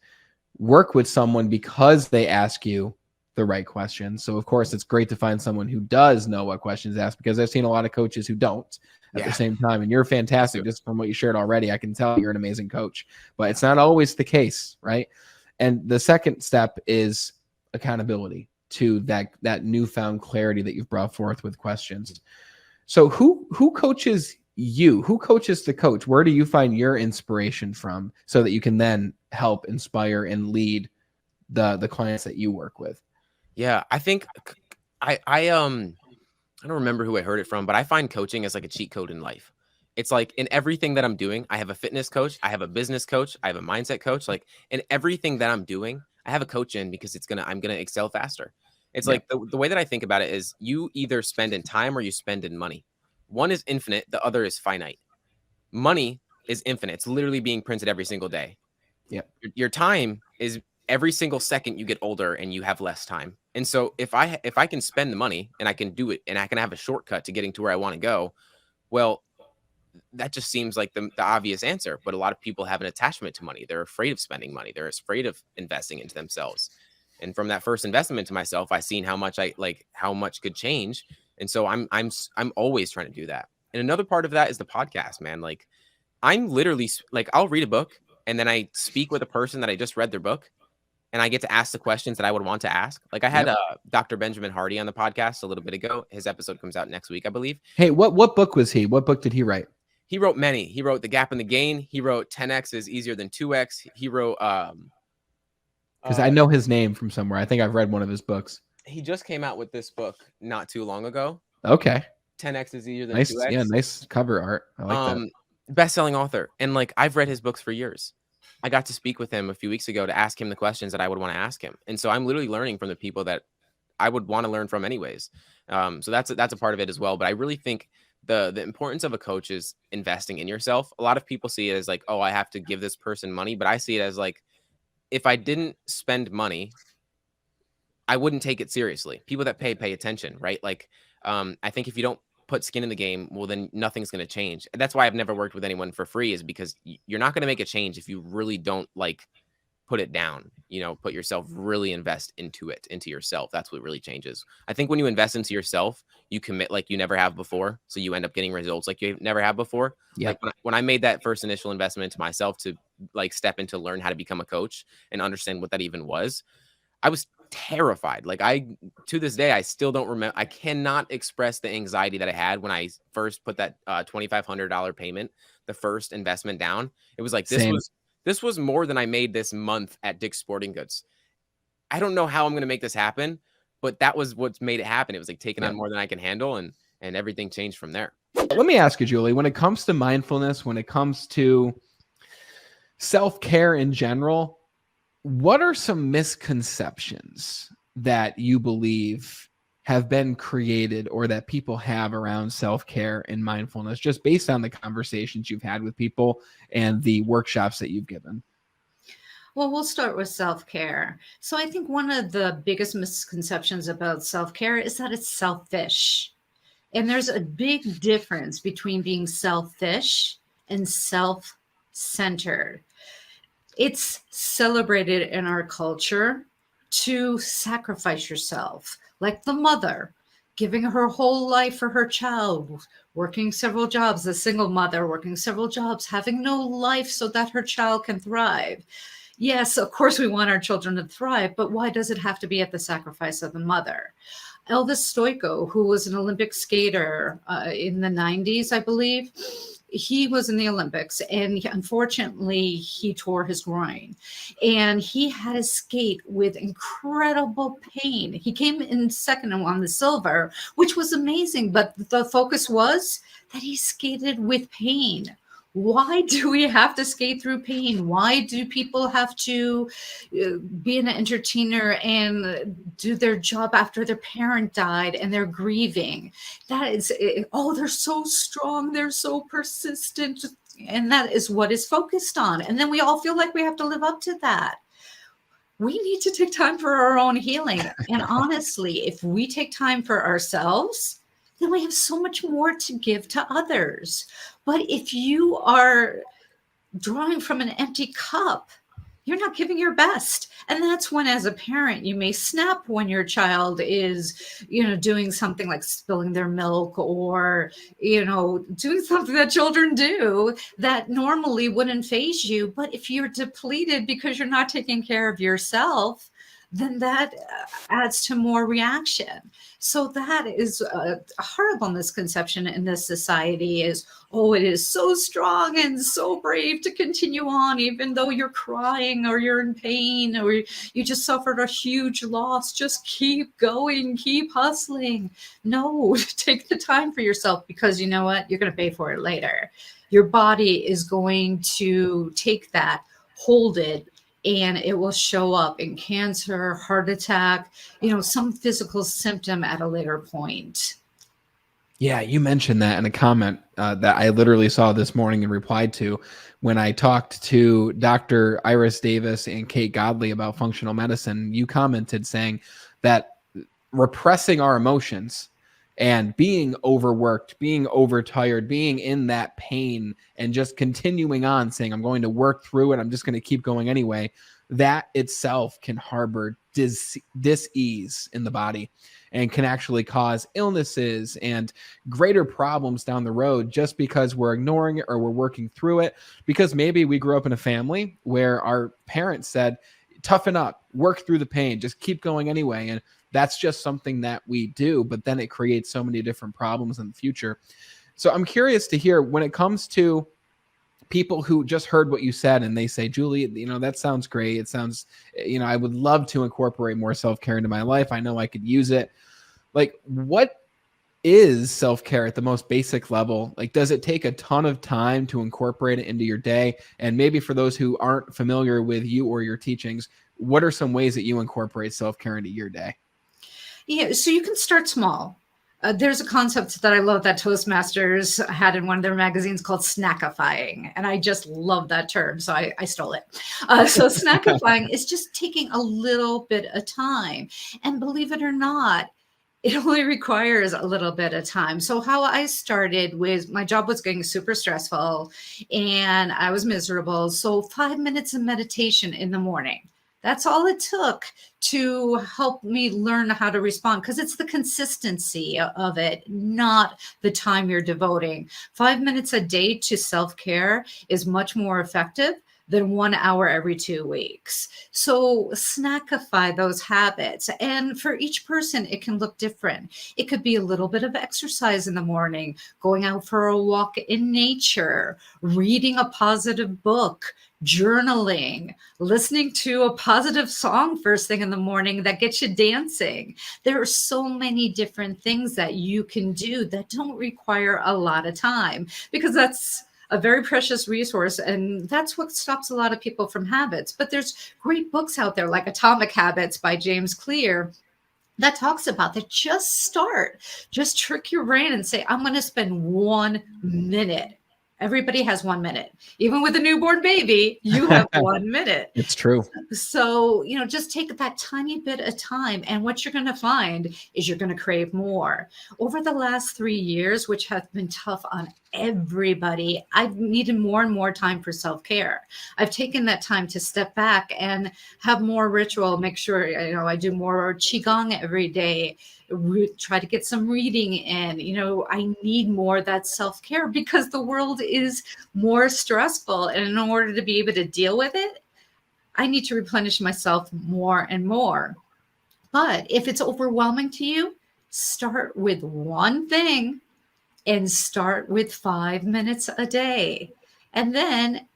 Work with someone because they ask you the right questions. So, of course, it's great to find someone who does know what questions to ask, because I've seen a lot of coaches who don't at the same time. And you're fantastic. Just from what you shared already, I can tell you're an amazing coach. But it's not always the case, right? And the second step is accountability to that newfound clarity that you've brought forth with questions. So who coaches you? Who coaches the coach? Where do you find your inspiration from so that you can then help inspire and lead the clients that you work with? Yeah, I think I don't remember who I heard it from, but I find coaching as like a cheat code in life. It's like in everything that I'm doing, I have a fitness coach, I have a business coach, I have a mindset coach. Like in everything that I'm doing, I have a coach in, because I'm gonna excel faster. It's like the way that I think about it is you either spend in time or you spend in money. One is infinite, the other is finite. Money is infinite. It's literally being printed every single day. Yeah. Your time is every single second you get older and you have less time. And so if I can spend the money and I can do it and I can have a shortcut to getting to where I want to go, well, that just seems like the obvious answer. But a lot of people have an attachment to money. They're afraid of spending money. They're afraid of investing into themselves. And from that first investment to myself, I seen how much could change. And so I'm always trying to do that. And another part of that is the podcast, man. Like I'm literally like, I'll read a book and then I speak with a person that I just read their book and I get to ask the questions that I would want to ask. Like I had Dr. Benjamin Hardy on the podcast a little bit ago. His episode comes out next week, I believe. Hey, what book was he? What book did he write? He wrote many. He wrote The Gap and the Gain. He wrote 10X is easier than 2X. He wrote because I know his name from somewhere. I think I've read one of his books. He just came out with this book not too long ago. Okay. 10X is easier than nice, 2X. Yeah, nice cover art. I like that. Best-selling author. And like I've read his books for years. I got to speak with him a few weeks ago to ask him the questions that I would want to ask him. And so I'm literally learning from the people that I would want to learn from anyways. So that's a part of it as well. But I really think the importance of a coach is investing in yourself. A lot of people see it as like, oh, I have to give this person money. But I see it as like, if I didn't spend money, I wouldn't take it seriously. People that pay attention, right? Like, I think if you don't put skin in the game, well, then nothing's going to change. That's why I've never worked with anyone for free, is because you're not going to make a change if you really don't like put it down, put yourself, really invest into yourself. That's what really changes. I think when you invest into yourself, you commit like you never have before. So you end up getting results like you never have before. Yep. Like when I made that first initial investment into myself to like step into learn how to become a coach and understand what that even was, I was terrified. Like to this day, I still don't remember. I cannot express the anxiety that I had when I first put that $2,500 payment, the first investment down. It was like, this was more than I made this month at Dick's Sporting Goods. I don't know how I'm going to make this happen, but that was what made it happen. It was like taking on more than I can handle, and everything changed from there. Let me ask you, Julie, when it comes to mindfulness, when it comes to self-care in general, what are some misconceptions that you believe have been created or that people have around self-care and mindfulness, just based on the conversations you've had with people and the workshops that you've given? Well, we'll start with self-care. So I think one of the biggest misconceptions about self-care is that it's selfish. And there's a big difference between being selfish and self-centered. It's celebrated in our culture to sacrifice yourself, like the mother giving her whole life for her child, working several jobs, the single mother working several jobs, having no life so that her child can thrive. Yes, of course we want our children to thrive, but why does it have to be at the sacrifice of the mother? Elvis Stoico, who was an Olympic skater in the 90s, I believe, he was in the Olympics, and unfortunately he tore his groin, and he had to skate with incredible pain. He came in second on the silver, which was amazing, but the focus was that he skated with pain. Why do we have to skate through pain? Why do people have to be an entertainer and do their job after their parent died and they're grieving? That is, they're so strong, they're so persistent, and that is what is focused on. And then we all feel like we have to live up to that. We need to take time for our own healing. And honestly, if we take time for ourselves, then we have so much more to give to others. But if you are drawing from an empty cup, you're not giving your best. And that's when, as a parent, you may snap when your child is, doing something like spilling their milk or, doing something that children do that normally wouldn't faze you. But if you're depleted because you're not taking care of yourself, then that adds to more reaction. So that is a horrible misconception in this society is, it is so strong and so brave to continue on, even though you're crying or you're in pain or you just suffered a huge loss. Just keep going, keep hustling. No, take the time for yourself, because you know what? You're going to pay for it later. Your body is going to take that, hold it, and it will show up in cancer, heart attack, some physical symptom at a later point. Yeah, you mentioned that in a comment that I literally saw this morning and replied to when I talked to Dr. Iris Davis and Kate Godley about functional medicine. You commented saying that repressing our emotions and being overworked, being overtired, being in that pain and just continuing on saying, I'm going to work through it, I'm just going to keep going anyway, that itself can harbor dis-ease in the body and can actually cause illnesses and greater problems down the road just because we're ignoring it or we're working through it. Because maybe we grew up in a family where our parents said, toughen up, work through the pain, just keep going anyway. And that's just something that we do, but then it creates so many different problems in the future. So I'm curious to hear, when it comes to people who just heard what you said and they say, Julie, that sounds great. It sounds, I would love to incorporate more self-care into my life. I know I could use it. Like, what is self-care at the most basic level? Like, does it take a ton of time to incorporate it into your day? And maybe for those who aren't familiar with you or your teachings, what are some ways that you incorporate self-care into your day? Yeah, so you can start small. There's a concept that I love that Toastmasters had in one of their magazines called snackifying. And I just love that term. So I stole it. So snackifying is just taking a little bit of time. And believe it or not, it only requires a little bit of time. So how I started was, my job was getting super stressful and I was miserable. So 5 minutes of meditation in the morning. That's all it took to help me learn how to respond, because it's the consistency of it, not the time you're devoting. 5 minutes a day to self-care is much more effective than 1 hour every 2 weeks. So snackify those habits. And for each person, it can look different. It could be a little bit of exercise in the morning, going out for a walk in nature, reading a positive book, journaling, listening to a positive song first thing in the morning that gets you dancing. There are so many different things that you can do that don't require a lot of time, because that's a very precious resource. And that's what stops a lot of people from habits. But there's great books out there like Atomic Habits by James Clear that talks about that. Just start, just trick your brain and say, I'm going to spend 1 minute. Everybody has 1 minute. Even with a newborn baby, you have 1 minute. It's true. So, just take that tiny bit of time. And what you're going to find is you're going to crave more. Over the last 3 years, which have been tough on everybody, I've needed more and more time for self-care. I've taken that time to step back and have more ritual, make sure, I do more Qigong every day, try to get some reading in. I need more of that self-care because the world is more stressful. And in order to be able to deal with it, I need to replenish myself more and more. But if it's overwhelming to you, start with one thing and start with 5 minutes a day. And then,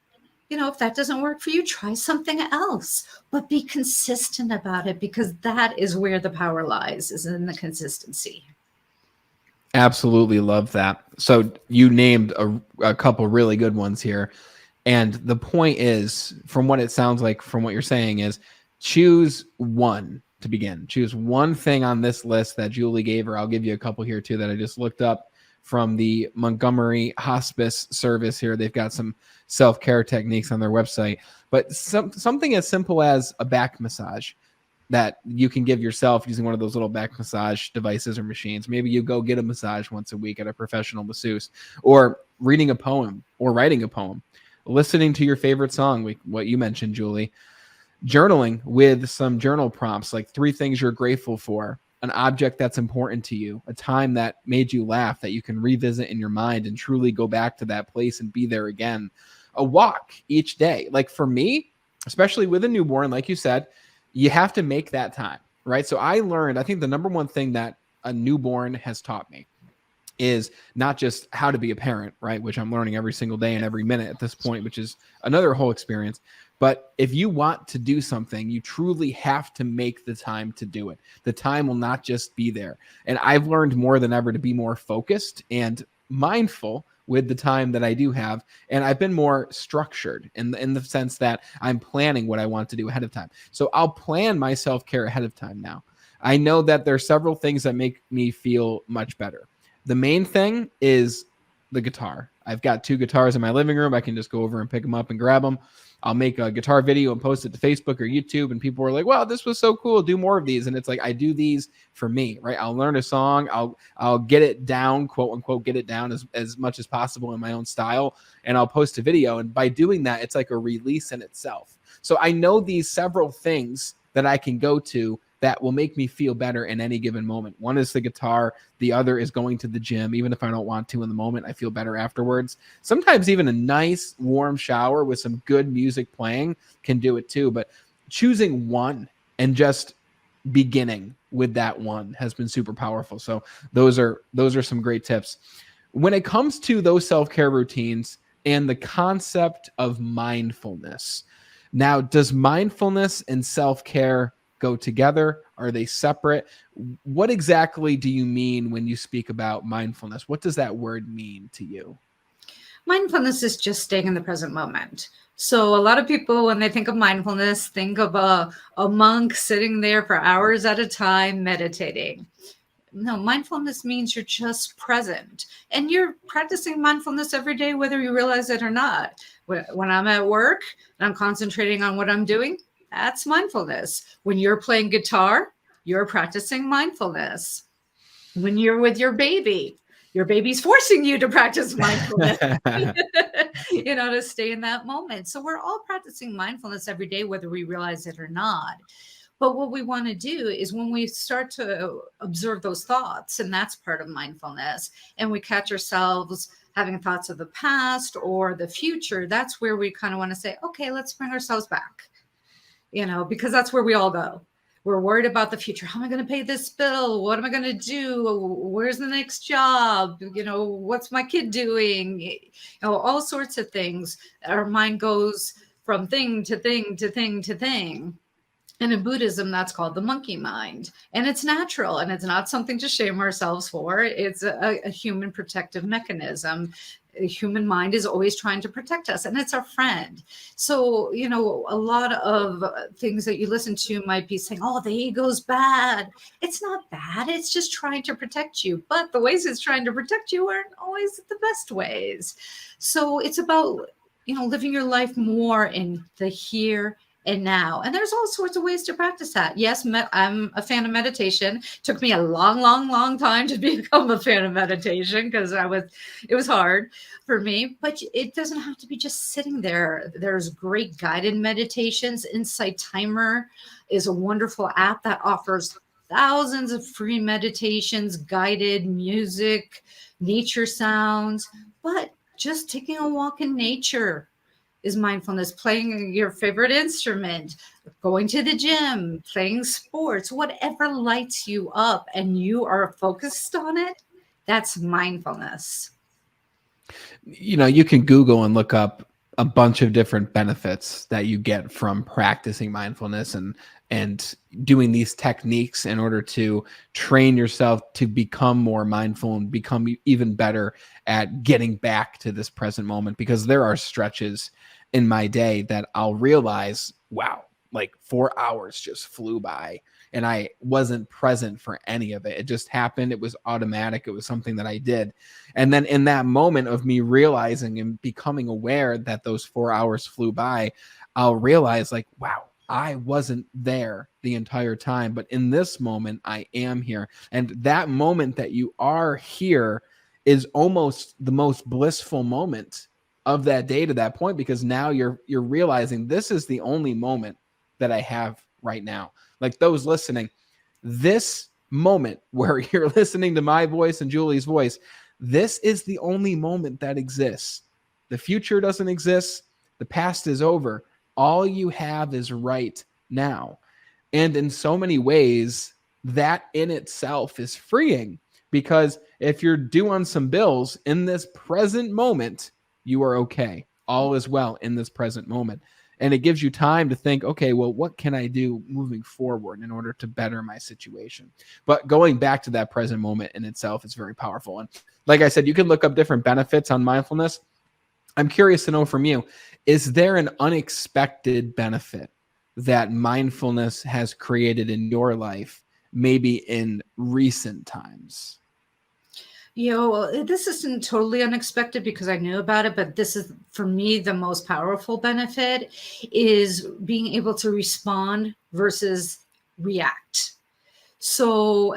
if that doesn't work for you, try something else, but be consistent about it, because that is where the power lies, is in the consistency. Absolutely love that. So you named a couple really good ones here. And the point is, from what it sounds like, from what you're saying, is choose one to begin. Choose one thing on this list that Julie gave her. I'll give you a couple here too that I just looked up from the Montgomery Hospice Service here. They've got some self-care techniques on their website, but something as simple as a back massage that you can give yourself using one of those little back massage devices or machines. Maybe you go get a massage once a week at a professional masseuse, or reading a poem or writing a poem, listening to your favorite song, what you mentioned, Julie, journaling with some journal prompts, like 3 things you're grateful for, an object that's important to you, a time that made you laugh that you can revisit in your mind and truly go back to that place and be there again, a walk each day. Like for me, especially with a newborn, like you said, you have to make that time, right? So I think the number one thing that a newborn has taught me is not just how to be a parent, right? Which I'm learning every single day and every minute at this point, which is another whole experience. But if you want to do something, you truly have to make the time to do it. The time will not just be there. And I've learned more than ever to be more focused and mindful with the time that I do have. And I've been more structured in the sense that I'm planning what I want to do ahead of time. So I'll plan my self-care ahead of time now. I know that there are several things that make me feel much better. The main thing is the guitar. I've got 2 guitars in my living room. I can just go over and pick them up and grab them. I'll make a guitar video and post it to Facebook or YouTube, and people are like, wow, this was so cool. Do more of these. And it's like, I do these for me, right? I'll learn a song. I'll get it down, quote unquote, get it down as much as possible in my own style. And I'll post a video. And by doing that, it's like a release in itself. So I know these several things that I can go to that will make me feel better in any given moment. One is the guitar. The other is going to the gym. Even if I don't want to in the moment, I feel better afterwards. Sometimes even a nice warm shower with some good music playing can do it too. But choosing one and just beginning with that one has been super powerful. So those are some great tips. When it comes to those self-care routines and the concept of mindfulness, now, does mindfulness and self-care go together? Are they separate? What exactly do you mean when you speak about mindfulness? What does that word mean to you? Mindfulness is just staying in the present moment. So a lot of people, when they think of mindfulness, think of a monk sitting there for hours at a time meditating. No, mindfulness means you're just present, and you're practicing mindfulness every day, whether you realize it or not. When I'm at work and I'm concentrating on what I'm doing, that's mindfulness. When you're playing guitar, you're practicing mindfulness. When you're with your baby's forcing you to practice mindfulness, to stay in that moment. So we're all practicing mindfulness every day, whether we realize it or not. But what we want to do is when we start to observe those thoughts, and that's part of mindfulness, and we catch ourselves having thoughts of the past or the future, that's where we kind of want to say, okay, let's bring ourselves back, because that's where we all go. We're worried about the future. How am I going to pay this bill? What am I going to do? Where's the next job? What's my kid doing? All sorts of things. Our mind goes from thing to thing to thing to thing. And in Buddhism, that's called the monkey mind. And it's natural, and it's not something to shame ourselves for. It's a human protective mechanism. The human mind is always trying to protect us, and it's our friend. So, a lot of things that you listen to might be saying, oh, the ego's bad. It's not bad. It's just trying to protect you. But the ways it's trying to protect you aren't always the best ways. So it's about, living your life more in the here and now. And there's all sorts of ways to practice that. Yes, I'm a fan of meditation. It took me a long, long, long time to become a fan of meditation because it was hard for me, but it doesn't have to be just sitting there. There's great guided meditations. Insight Timer is a wonderful app that offers thousands of free meditations, guided music, nature sounds, but just taking a walk in nature is mindfulness. Playing your favorite instrument, going to the gym, playing sports, whatever lights you up and you are focused on it, that's mindfulness. You can Google and look up a bunch of different benefits that you get from practicing mindfulness and doing these techniques in order to train yourself to become more mindful and become even better at getting back to this present moment. Because there are stretches in my day that I'll realize, wow, like 4 hours just flew by and I wasn't present for any of it. It just happened. It was automatic. It was something that I did. And then in that moment of me realizing and becoming aware that those 4 hours flew by, I'll realize like, wow, I wasn't there the entire time, but in this moment I am here. And that moment that you are here is almost the most blissful moment of that day to that point, because now you're realizing this is the only moment that I have right now. Like those listening, this moment where you're listening to my voice and Julie's voice, this is the only moment that exists. The future doesn't exist. The past is over. All you have is right now. And in so many ways, that in itself is freeing, because if you're due on some bills in this present moment, you are okay. All is well in this present moment. And it gives you time to think, okay, well, what can I do moving forward in order to better my situation? But going back to that present moment in itself is very powerful. And like I said, you can look up different benefits on mindfulness. I'm curious to know from you, is there an unexpected benefit that mindfulness has created in your life, maybe in recent times? This isn't totally unexpected because I knew about it, but this is, for me, the most powerful benefit is being able to respond versus react. So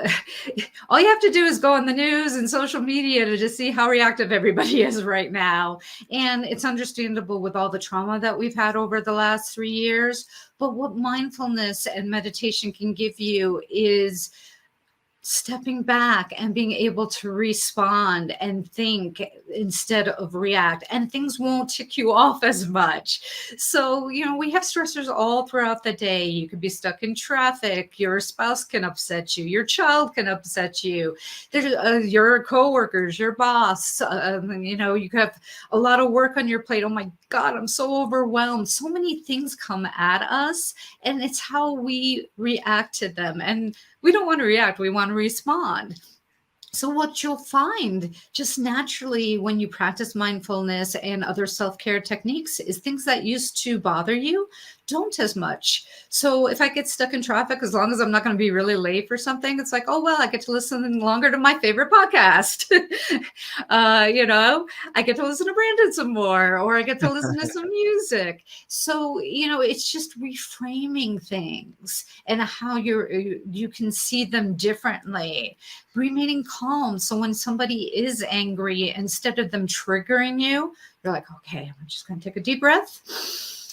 all you have to do is go on the news and social media to just see how reactive everybody is right now. And it's understandable with all the trauma that we've had over the last 3 years. But what mindfulness and meditation can give you is stepping back and being able to respond and think instead of react, and things won't tick you off as much. So, we have stressors all throughout the day. You could be stuck in traffic, your spouse can upset you, your child can upset you, there's your coworkers, your boss, you have a lot of work on your plate. Oh my God, I'm so overwhelmed. So many things come at us, and it's how we react to them. And we don't want to react, we want to respond. So what you'll find just naturally when you practice mindfulness and other self-care techniques is things that used to bother you don't as much. So if I get stuck in traffic, as long as I'm not going to be really late for something, it's like, oh, well, I get to listen longer to my favorite podcast. I get to listen to Brandon some more, or I get to listen to some music. So, it's just reframing things and how you can see them differently. Remaining calm. So when somebody is angry, instead of them triggering you, you're like, okay, I'm just going to take a deep breath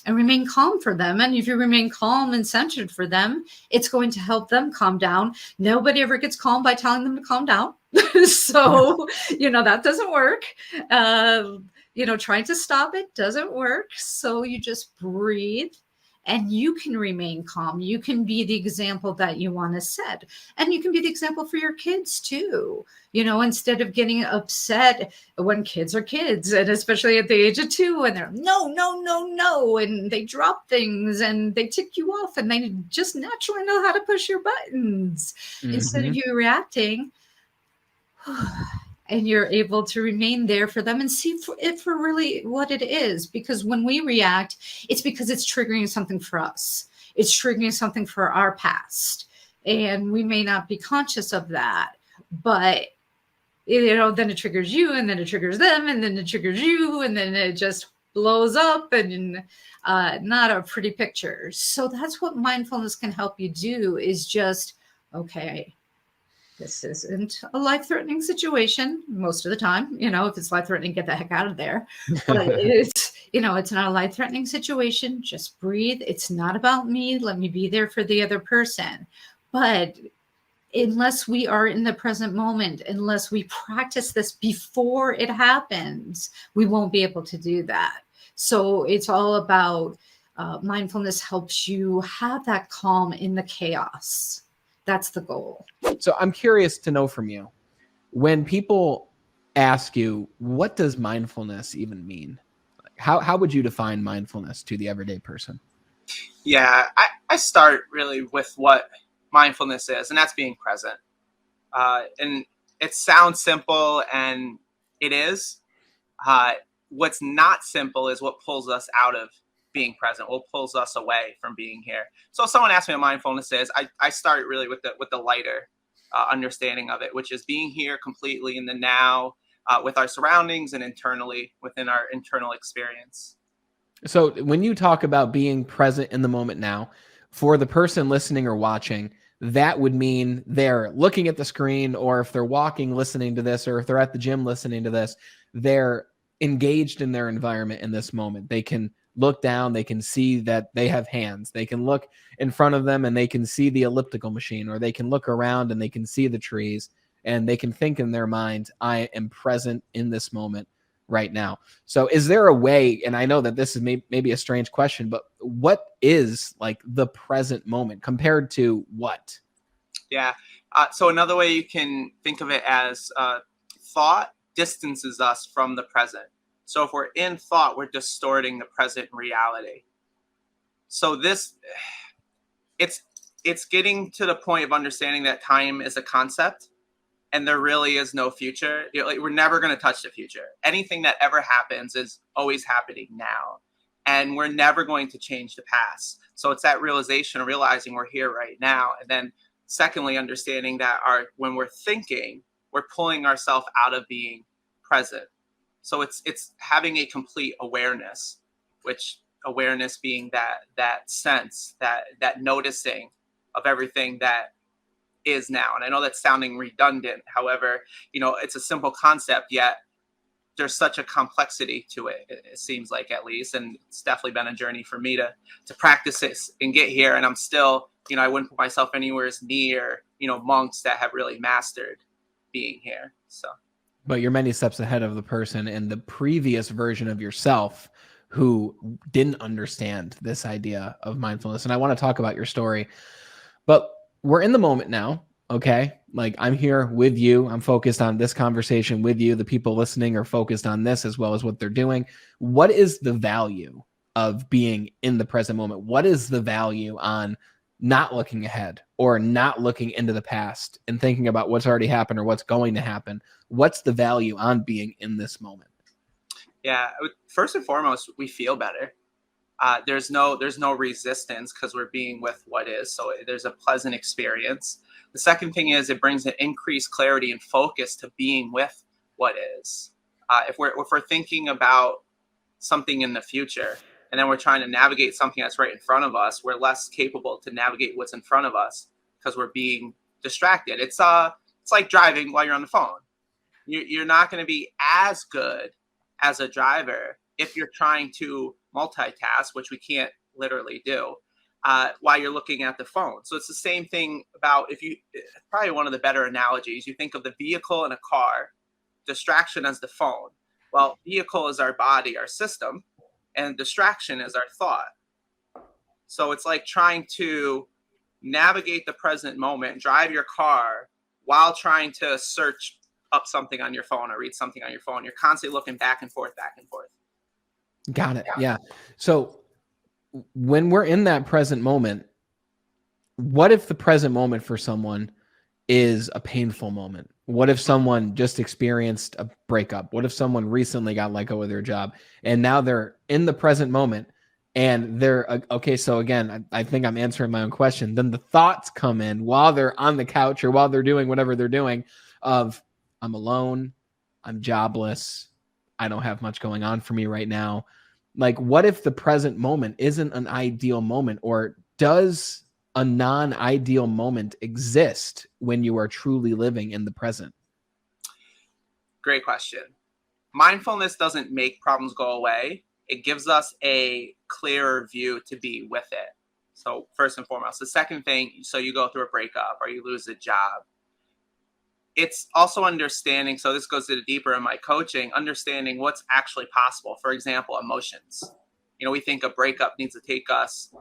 and remain calm for them. And if you remain calm and centered for them, it's going to help them calm down. Nobody ever gets calm by telling them to calm down. So, that doesn't work. Trying to stop it doesn't work. So you just breathe. And you can remain calm. You can be the example that you want to set. And you can be the example for your kids too. Instead of getting upset when kids are kids, and especially at the age of 2, and they're no, no, no, no, and they drop things and they tick you off, and they just naturally know how to push your buttons. Mm-hmm. Instead of you reacting, and you're able to remain there for them and see it for really what it is. Because when we react, it's because it's triggering something for us. It's triggering something for our past. And we may not be conscious of that, but then it triggers you, and then it triggers them, and then it triggers you, and then it just blows up, and not a pretty picture. So that's what mindfulness can help you do, is just, okay, this isn't a life-threatening situation most of the time. If it's life-threatening, get the heck out of there. But it's not a life-threatening situation. Just breathe. It's not about me. Let me be there for the other person. But unless we are in the present moment, unless we practice this before it happens, we won't be able to do that. So it's all about mindfulness helps you have that calm in the chaos. That's the goal. So I'm curious to know from you, when people ask you, what does mindfulness even mean? How would you define mindfulness to the everyday person? Yeah, I start really with what mindfulness is, and that's being present. And it sounds simple, and it is. What's not simple is what pulls us out of being present, what pulls us away from being here. So if someone asks me what mindfulness is, I start really with the lighter understanding of it, which is being here completely in the now, with our surroundings and internally within our internal experience. So when you talk about being present in the moment now, for the person listening or watching, that would mean they're looking at the screen, or if they're walking, listening to this, or if they're at the gym, listening to this, they're engaged in their environment in this moment. They can look down, they can see that they have hands. They can look in front of them and they can see the elliptical machine, or they can look around and they can see the trees, and they can think in their mind, I am present in this moment right now. So is there a way, and I know that this is maybe a strange question, but what is like the present moment compared to what? Yeah. So another way you can think of it as thought distances us from the present. So if we're in thought, we're distorting the present reality. So it's getting to the point of understanding that time is a concept, and there really is no future. We're never going to touch the future. Anything that ever happens is always happening now, and we're never going to change the past. So it's that realization of realizing we're here right now. And then secondly, understanding that when we're thinking, we're pulling ourselves out of being present. So it's having a complete awareness, which awareness being that sense, that noticing of everything that is now. And I know that's sounding redundant. However, it's a simple concept, yet there's such a complexity to it, it seems like, at least. And it's definitely been a journey for me to practice it and get here. And I'm still, I wouldn't put myself anywhere near, monks that have really mastered being here. So, but you're many steps ahead of the person in the previous version of yourself who didn't understand this idea of mindfulness. And I want to talk about your story, but we're in the moment now. Okay. Like, I'm here with you. I'm focused on this conversation with you. The people listening are focused on this as well as what they're doing. What is the value of being in the present moment? What is the value on not looking ahead or not looking into the past and thinking about what's already happened or what's going to happen? What's the value on being in this moment? Yeah. First and foremost, we feel better. There's no resistance because we're being with what is. So there's a pleasant experience. The second thing is it brings an increased clarity and focus to being with what is. If we're thinking about something in the future and then we're trying to navigate something that's right in front of us, we're less capable to navigate what's in front of us because we're being distracted. It's like driving while you're on the phone. You're not going to be as good as a driver if you're trying to multitask, which we can't literally do, while you're looking at the phone. So it's the same thing about probably one of the better analogies. You think of the vehicle in a car, distraction as the phone. Well, vehicle is our body, our system, and distraction is our thought. So it's like trying to navigate the present moment, drive your car while trying to search up something on your phone or read something on your phone. You're constantly looking back and forth. Got it. Yeah. So when we're in that present moment, what if the present moment for someone is a painful moment? What if someone just experienced a breakup? What if someone recently got let go of their job and now they're in the present moment and they're okay? So again, I think I'm answering my own question. Then the thoughts come in while they're on the couch or while they're doing whatever they're doing of, I'm alone, I'm jobless, I don't have much going on for me right now. Like, what if the present moment isn't an ideal moment, or does a non-ideal moment exist when you are truly living in the present? Great question. Mindfulness doesn't make problems go away. It gives us a clearer view to be with it. So first and foremost. The second thing, so you go through a breakup or you lose a job. It's also understanding, so this goes a little deeper in my coaching, understanding what's actually possible. For example, emotions. We think a breakup needs to take us,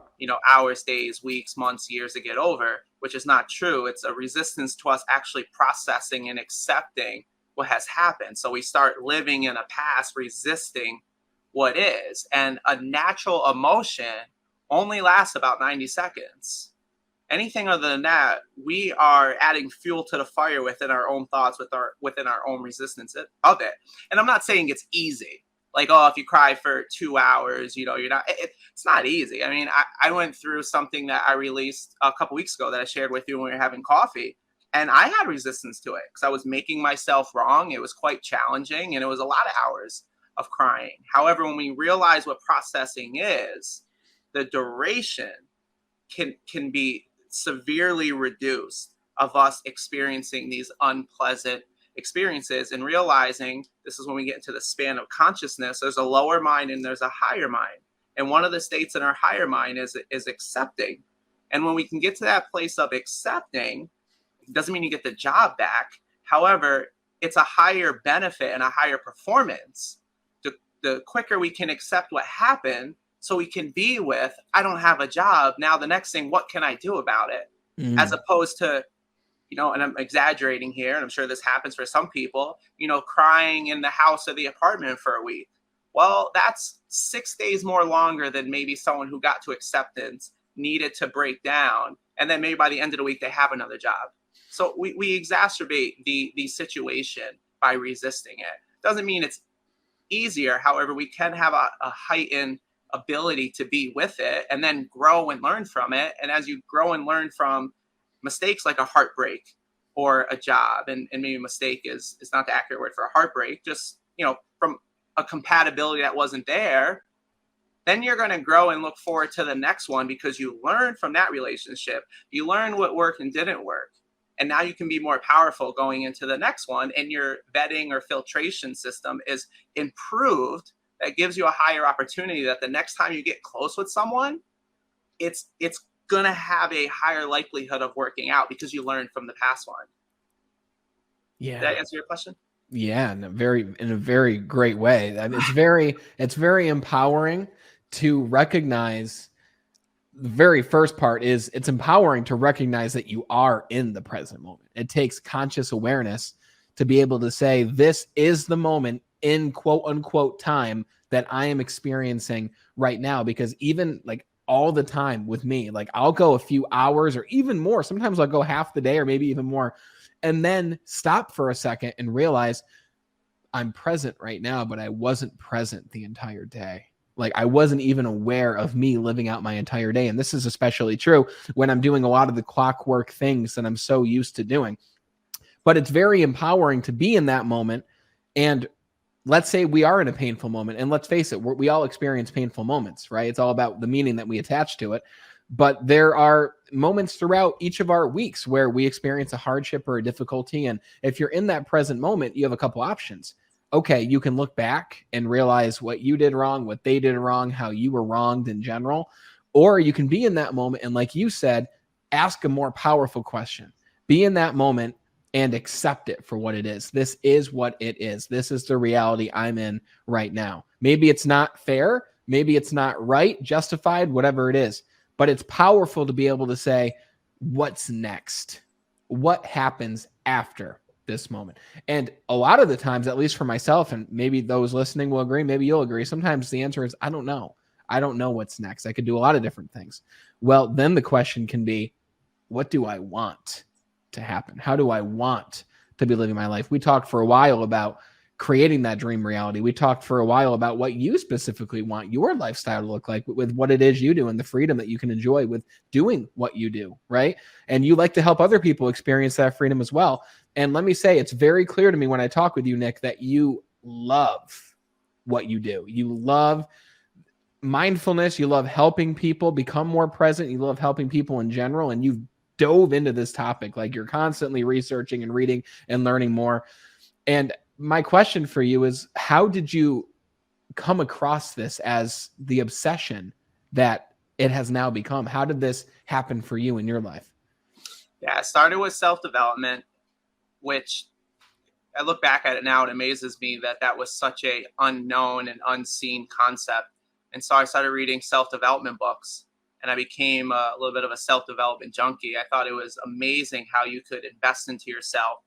hours, days, weeks, months, years to get over, which is not true. It's a resistance to us actually processing and accepting what has happened. So we start living in a past, resisting what is. And a natural emotion only lasts about 90 seconds. Anything other than that, we are adding fuel to the fire within our own thoughts, within our own resistance of it. And I'm not saying it's easy. Like, if you cry for 2 hours, you're not. It's not easy. I mean, I went through something that I released a couple weeks ago that I shared with you when we were having coffee, and I had resistance to it because I was making myself wrong. It was quite challenging, and it was a lot of hours of crying. However, when we realize what processing is, the duration can be severely reduced of us experiencing these unpleasant experiences, and realizing this is when we get into the span of consciousness. There's a lower mind and there's a higher mind. And one of the states in our higher mind is accepting. And when we can get to that place of accepting, it doesn't mean you get the job back. However, it's a higher benefit and a higher performance. The quicker we can accept what happened, so we can be with, I don't have a job. Now the next thing, what can I do about it? As opposed to, and I'm exaggerating here, and I'm sure this happens for some people, crying in the house or the apartment for a week. Well, that's 6 days more longer than maybe someone who got to acceptance needed to break down. And then maybe by the end of the week, they have another job. So we exacerbate the situation by resisting it. Doesn't mean it's easier. However, we can have a heightened ability to be with it and then grow and learn from it. And as you grow and learn from mistakes like a heartbreak or a job, and maybe mistake is not the accurate word for a heartbreak, just, from a compatibility that wasn't there, then you're going to grow and look forward to the next one because you learn from that relationship. You learn what worked and didn't work. And now you can be more powerful going into the next one, and your vetting or filtration system is improved. That gives you a higher opportunity that the next time you get close with someone, it's going to have a higher likelihood of working out because you learned from the past one. Yeah. Did that answer your question? Yeah, in a very great way. I mean, it's very empowering to recognize. The very first part is it's empowering to recognize that you are in the present moment. It takes conscious awareness to be able to say, this is the moment in quote unquote time that I am experiencing right now. Because even like all the time with me, like I'll go a few hours or even more. Sometimes I'll go half the day or maybe even more, and then stop for a second and realize I'm present right now, but I wasn't present the entire day. Like I wasn't even aware of me living out my entire day. And this is especially true when I'm doing a lot of the clockwork things that I'm so used to doing. But it's very empowering to be in that moment. And let's say we are in a painful moment. And let's face it, we all experience painful moments, right? It's all about the meaning that we attach to it. But there are moments throughout each of our weeks where we experience a hardship or a difficulty. And if you're in that present moment, you have a couple options. Okay, you can look back and realize what you did wrong, what they did wrong, how you were wronged in general. Or you can be in that moment and, like you said, ask a more powerful question. Be in that moment and accept it for what it is. This is what it is. This is the reality I'm in right now. Maybe it's not fair. Maybe it's not right, justified, whatever it is. But it's powerful to be able to say, what's next? What happens after this moment? And a lot of the times, at least for myself, and maybe those listening will agree, maybe you'll agree, sometimes the answer is, I don't know. I don't know what's next. I could do a lot of different things. Well, then the question can be, what do I want to happen? How do I want to be living my life? We talked for a while about creating that dream reality. We talked for a while about what you specifically want your lifestyle to look like with what it is you do and the freedom that you can enjoy with doing what you do, right? And you like to help other people experience that freedom as well. And let me say, it's very clear to me when I talk with you, Nick, that you love what you do. You love mindfulness. You love helping people become more present. You love helping people in general. And you've dove into this topic. Like you're constantly researching and reading and learning more. And my question for you is, how did you come across this as the obsession that it has now become? How did this happen for you in your life? Yeah, it started with self-development, which I look back at it now, it amazes me that was such a unknown and unseen concept. And so I started reading self-development books, and I became a little bit of a self-development junkie. I thought it was amazing how you could invest into yourself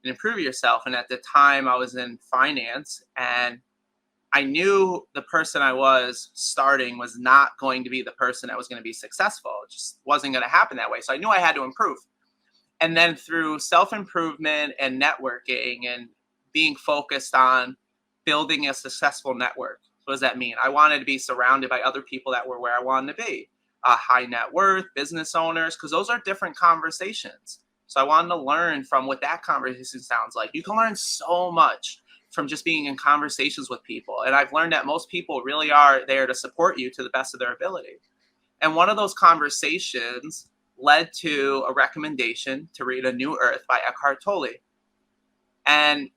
and improve yourself. And at the time I was in finance, and I knew the person I was starting was not going to be the person that was going to be successful. It just wasn't going to happen that way. So I knew I had to improve. And then through self-improvement and networking and being focused on building a successful network. What does that mean? I wanted to be surrounded by other people that were where I wanted to be. High net worth, business owners, because those are different conversations. So I wanted to learn from what that conversation sounds like. You can learn so much from just being in conversations with people. And I've learned that most people really are there to support you to the best of their ability. And one of those conversations led to a recommendation to read A New Earth by Eckhart Tolle. And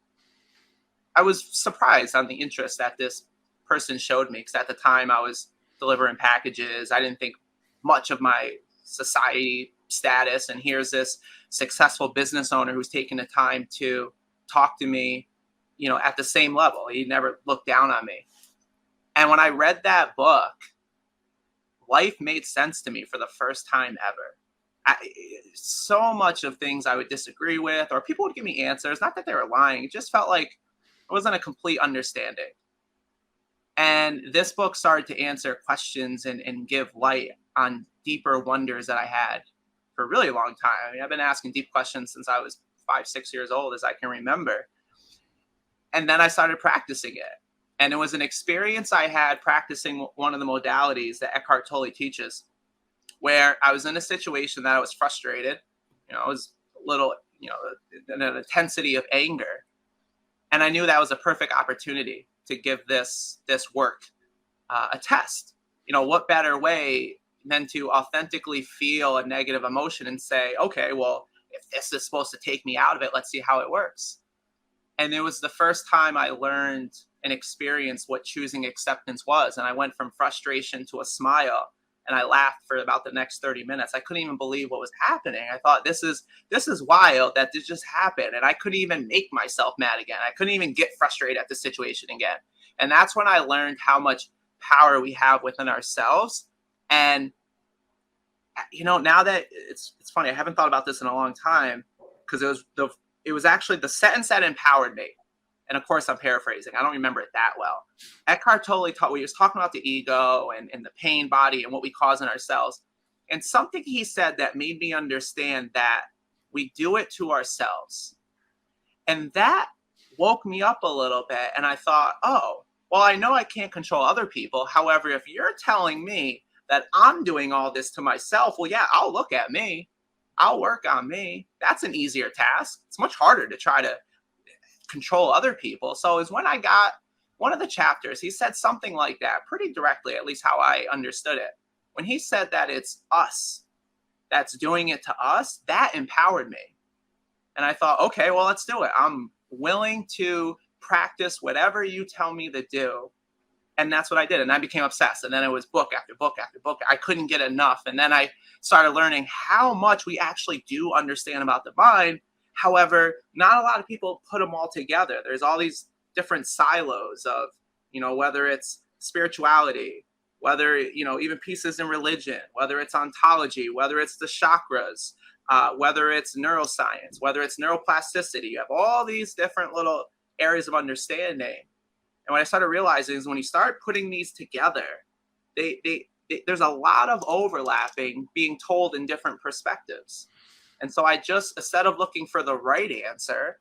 I was surprised on the interest that this person showed me, because at the time I was delivering packages. I didn't think much of my society status. And here's this successful business owner who's taking the time to talk to me, you know, at the same level. He never looked down on me. And when I read that book, life made sense to me for the first time ever. So much of things I would disagree with, or people would give me answers, not that they were lying. It just felt like it wasn't a complete understanding. And this book started to answer questions and give light on deeper wonders that I had for a really long time. I mean, I've been asking deep questions since I was 5-6 years old, as I can remember. And then I started practicing it. And it was an experience I had practicing one of the modalities that Eckhart Tolle teaches, where I was in a situation that I was frustrated. You know, I was a little, you know, in an intensity of anger. And I knew that was a perfect opportunity to give this work a test. You know, what better way than to authentically feel a negative emotion and say, okay, well, if this is supposed to take me out of it, let's see how it works. And it was the first time I learned and experienced what choosing acceptance was. And I went from frustration to a smile, and I laughed for about the next 30 minutes. I couldn't even believe what was happening. I thought, this is wild that this just happened. And I couldn't even make myself mad again. I couldn't even get frustrated at the situation again. And that's when I learned how much power we have within ourselves. And, you know, now that it's funny, I haven't thought about this in a long time, because it was actually the sentence that empowered me. And of course, I'm paraphrasing. I don't remember it that well. Eckhart Tolle he was talking about the ego and the pain body and what we cause in ourselves. And something he said that made me understand that we do it to ourselves. And that woke me up a little bit. And I thought, oh, well, I know I can't control other people. However, if you're telling me that I'm doing all this to myself, well, yeah, I'll look at me. I'll work on me. That's an easier task. It's much harder to try to control other people. So is when I got one of the chapters, he said something like that pretty directly, at least how I understood it. When he said that it's us that's doing it to us, that empowered me. And I thought, okay, well, let's do it. I'm willing to practice whatever you tell me to do. And that's what I did. And I became obsessed. And then it was book after book after book. I couldn't get enough. And then I started learning how much we actually do understand about the mind. However, not a lot of people put them all together. There's all these different silos of, you know, whether it's spirituality, whether, you know, even pieces in religion, whether it's ontology, whether it's the chakras, whether it's neuroscience, whether it's neuroplasticity. You have all these different little areas of understanding. And what I started realizing is when you start putting these together, there's a lot of overlapping being told in different perspectives. And so I just, instead of looking for the right answer,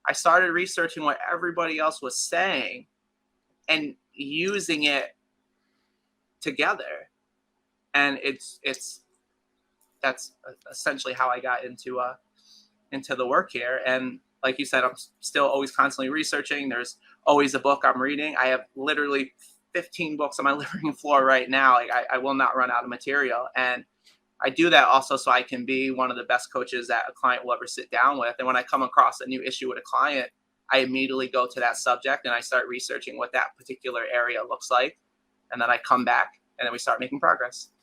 I started researching what everybody else was saying and using it together. And that's essentially how I got into the work here. And like you said, I'm still always constantly researching. There's always a book I'm reading. I have literally 15 books on my living room floor right now. Like I will not run out of material. And I do that also so I can be one of the best coaches that a client will ever sit down with. And when I come across a new issue with a client, I immediately go to that subject and I start researching what that particular area looks like. And then I come back and then we start making progress.